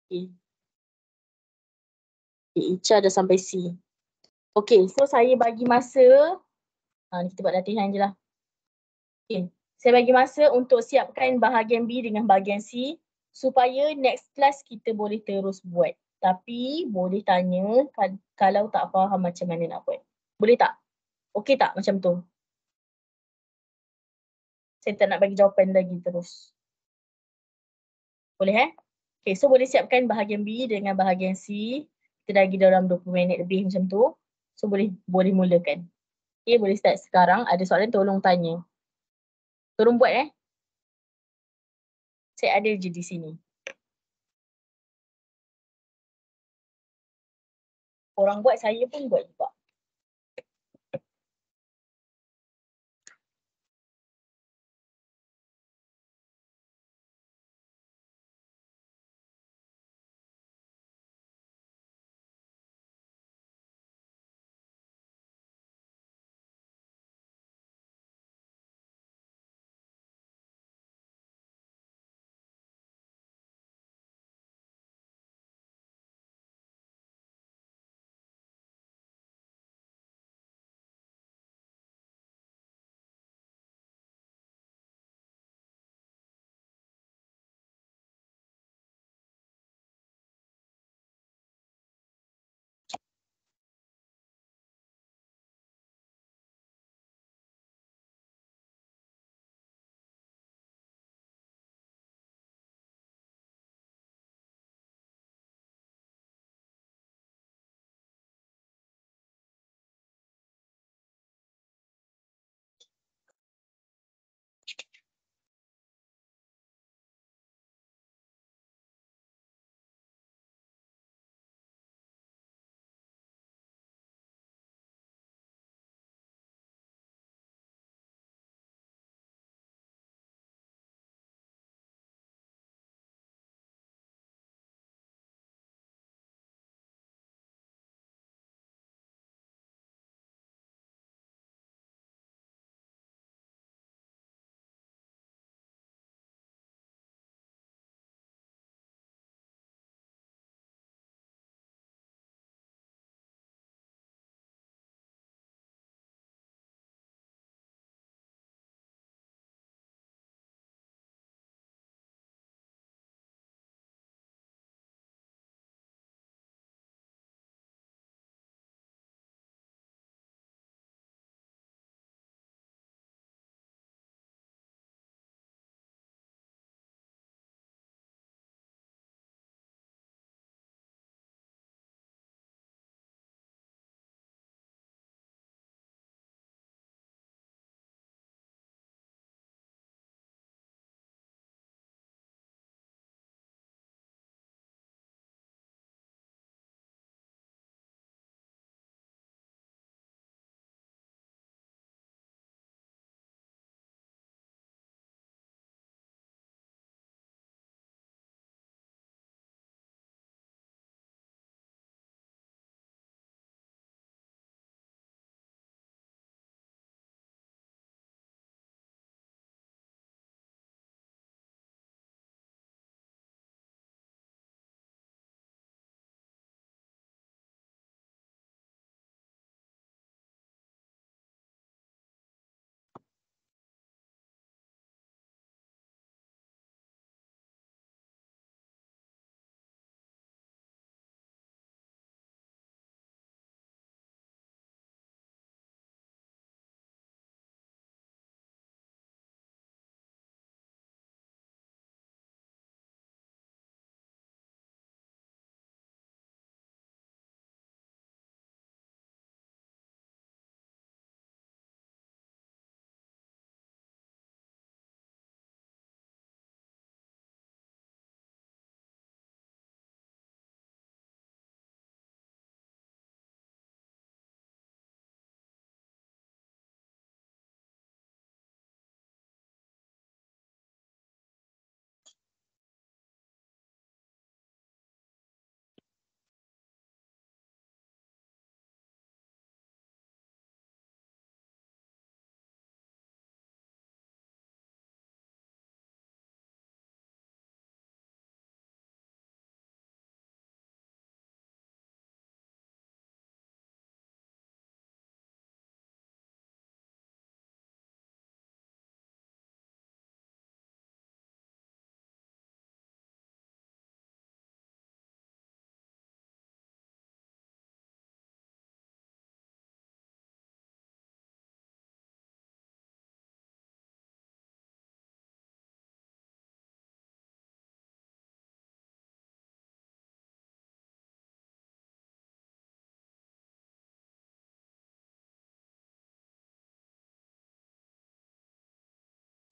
Okay. Ica dah sampai C. Okay, so saya bagi masa. Ni kita buat latihan je lah. Okay, saya bagi masa untuk siapkan bahagian B dengan bahagian C supaya next class kita boleh terus buat. Tapi boleh tanya kalau tak faham macam mana nak buat. Boleh tak? Okay tak macam tu? Saya tak nak bagi jawapan lagi terus. Boleh Okay, so boleh siapkan bahagian B dengan bahagian C. Kita dah lagi dalam 20 minit lebih macam tu. So boleh mulakan. Okay, boleh start sekarang. Ada soalan tolong tanya. Tolong buat Saya ada je di sini. Orang buat, saya pun buat juga.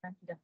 Nanti dah.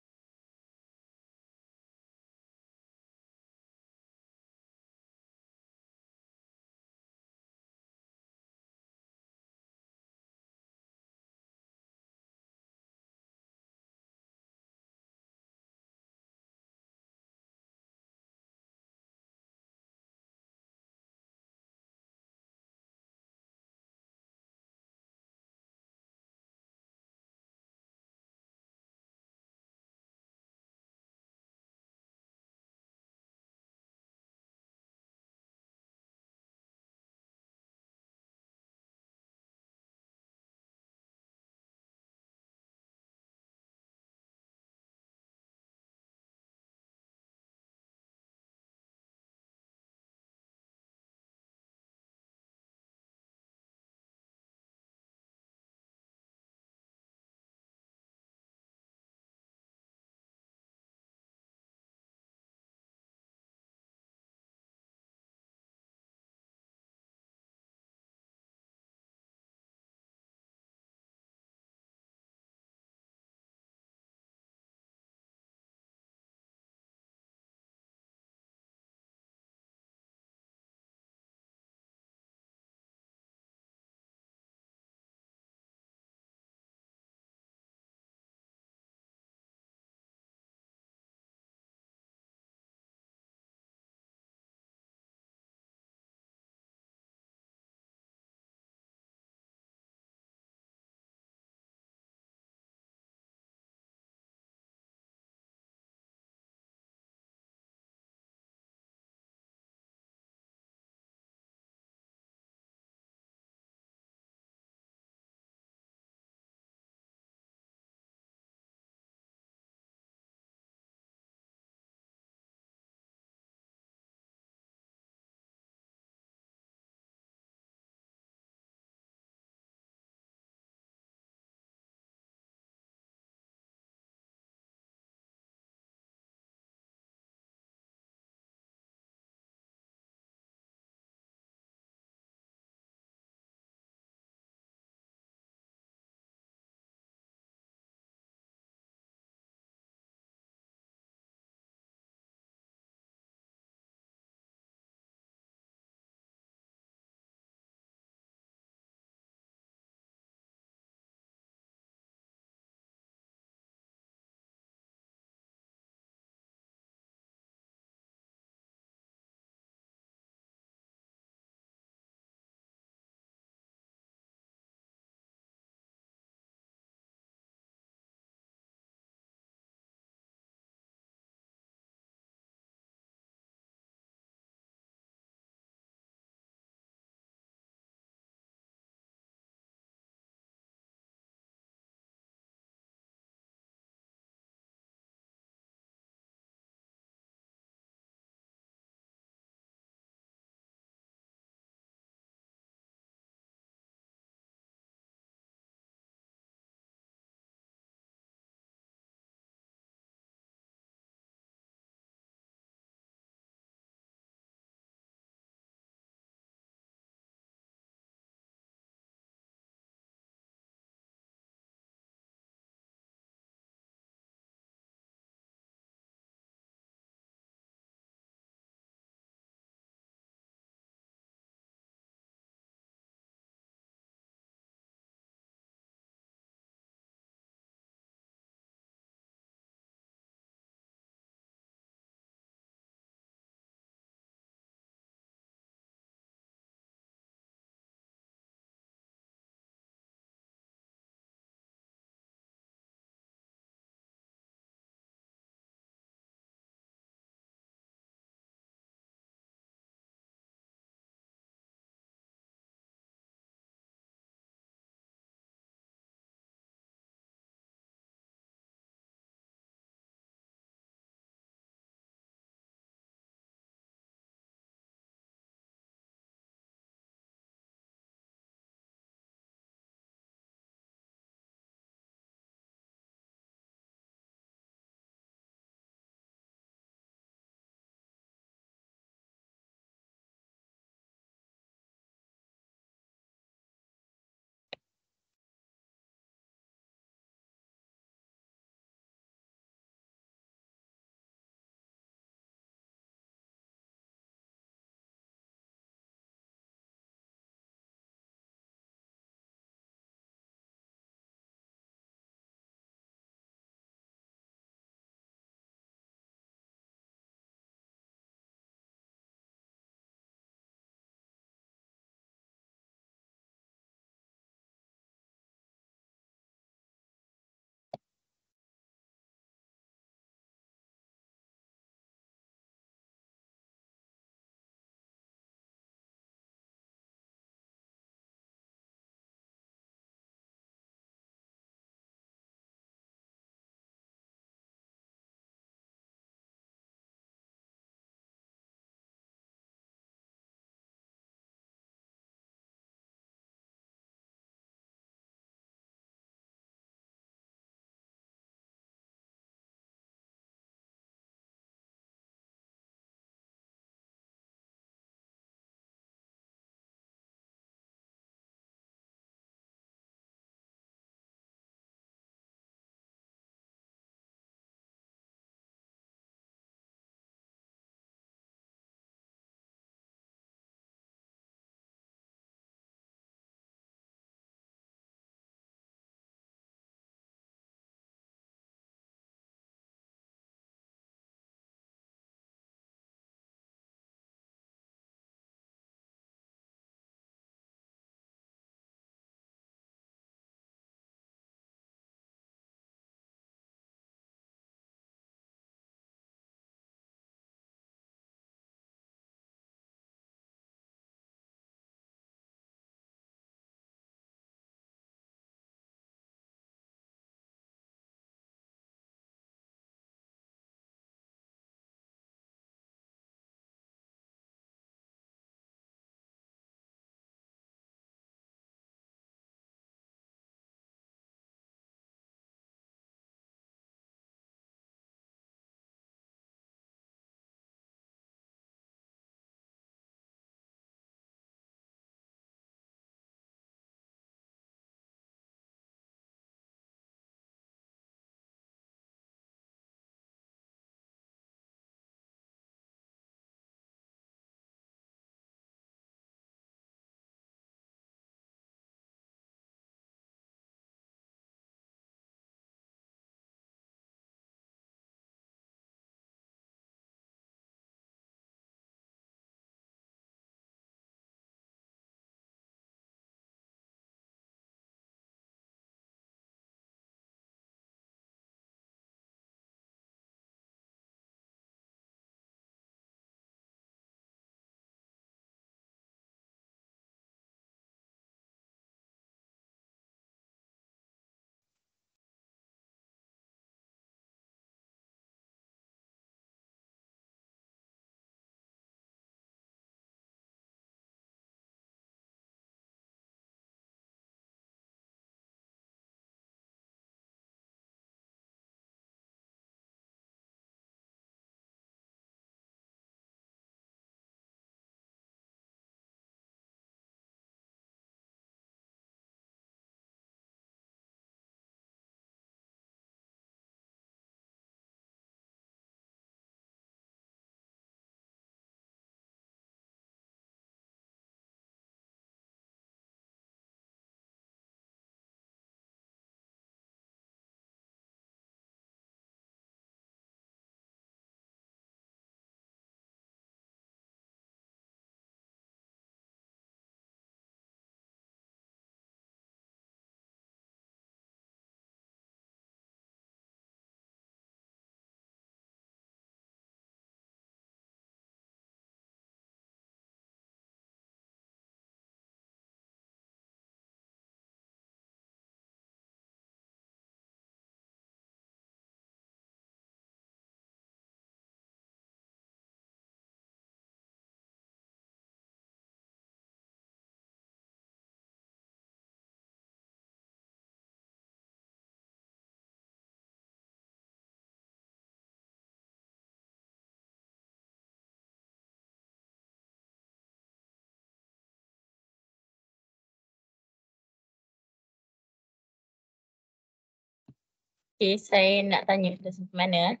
Okay, saya nak tanya dah sampai mana?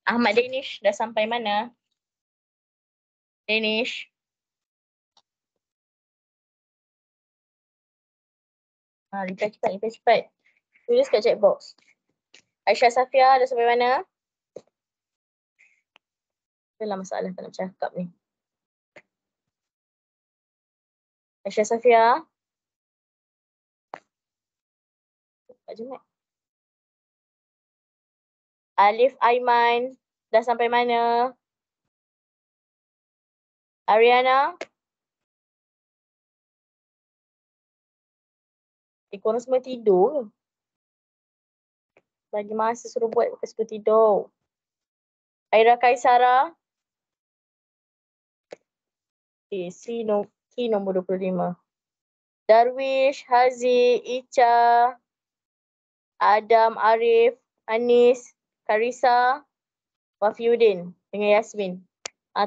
Ahmad Danish dah sampai mana? Danish. Reply cepat. Tulis kat chat box. Aisyah Safia dah sampai mana? Itulah masalah tak nak cakap ni. Aisyah Safia. Cepat je, Mat. Alif Aiman dah sampai mana? Ariana. Korang semua tidur. Bagi masa suruh buat bukan suruh tidur. Aira Kaisara. Okay, key nombor 25. Darwish, Haziq, Icha, Adam, Arif, Anis, Karisa, Wafiuddin dengan Yasmin.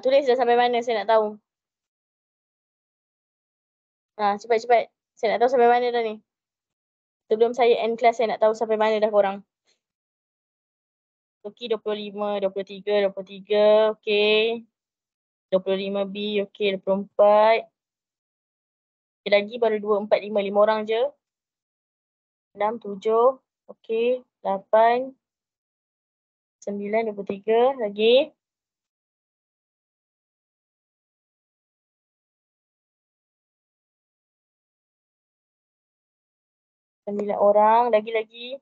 Tulis dah sampai mana, saya nak tahu. Cepat. Saya nak tahu sampai mana dah ni. Sebelum saya end class, saya nak tahu sampai mana dah korang. Okey, 25, 23, okey. 25B, okey, 24. Okay, lagi baru 2, 4, 5 orang je. 6, 7, okey. 8, 9, 23, lagi. Sembilan orang, lagi.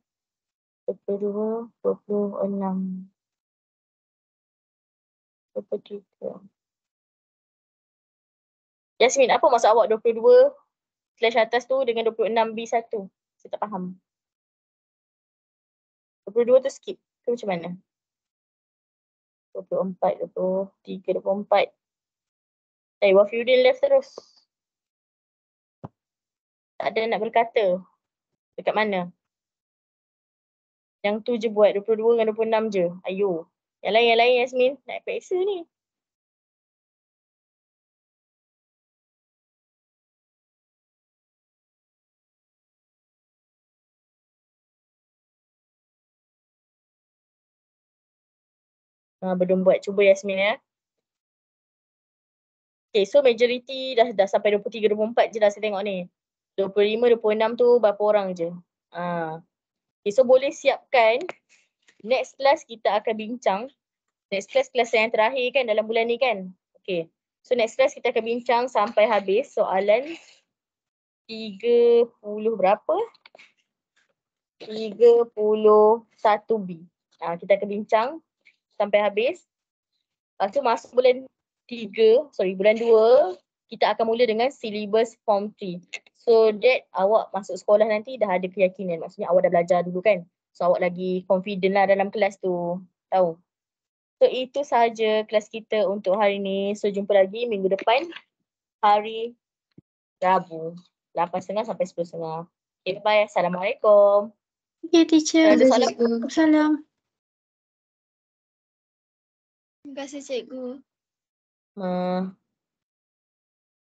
22, 26, 23. Yasmin, apa maksud awak 22 slash atas tu dengan 26B1? Saya tak faham. 22 tu skip ke macam mana? 24, 23, 24. Wafiuddin left terus. Tak ada nak berkata. Dekat mana? Yang tu je buat 22 dengan 26 je. Ayo. Yang lain Yasmin. Nak peksa ni. Belum buat. Cuba Yasmin ya. Okay, so majority dah sampai 23, 24 je dah saya tengok ni. 25, 26 tu berapa orang je. Okay, so boleh siapkan. Next class kita akan bincang. Next class yang terakhir kan dalam bulan ni kan. Okay. So next class kita akan bincang sampai habis soalan 30 berapa? 31B. Kita akan bincang sampai habis. Lepas tu masuk bulan 2, kita akan mula dengan syllabus form 3. So that awak masuk sekolah nanti dah ada keyakinan. Maksudnya awak dah belajar dulu kan. So awak lagi confident lah dalam kelas tu. Tahu? So itu sahaja kelas kita untuk hari ni. So jumpa lagi minggu depan. Hari Rabu. 8.30 sampai 10.30. Okay, bye. Assalamualaikum. Okay, teacher. Ada soalan? Salam. Terima kasih, cikgu.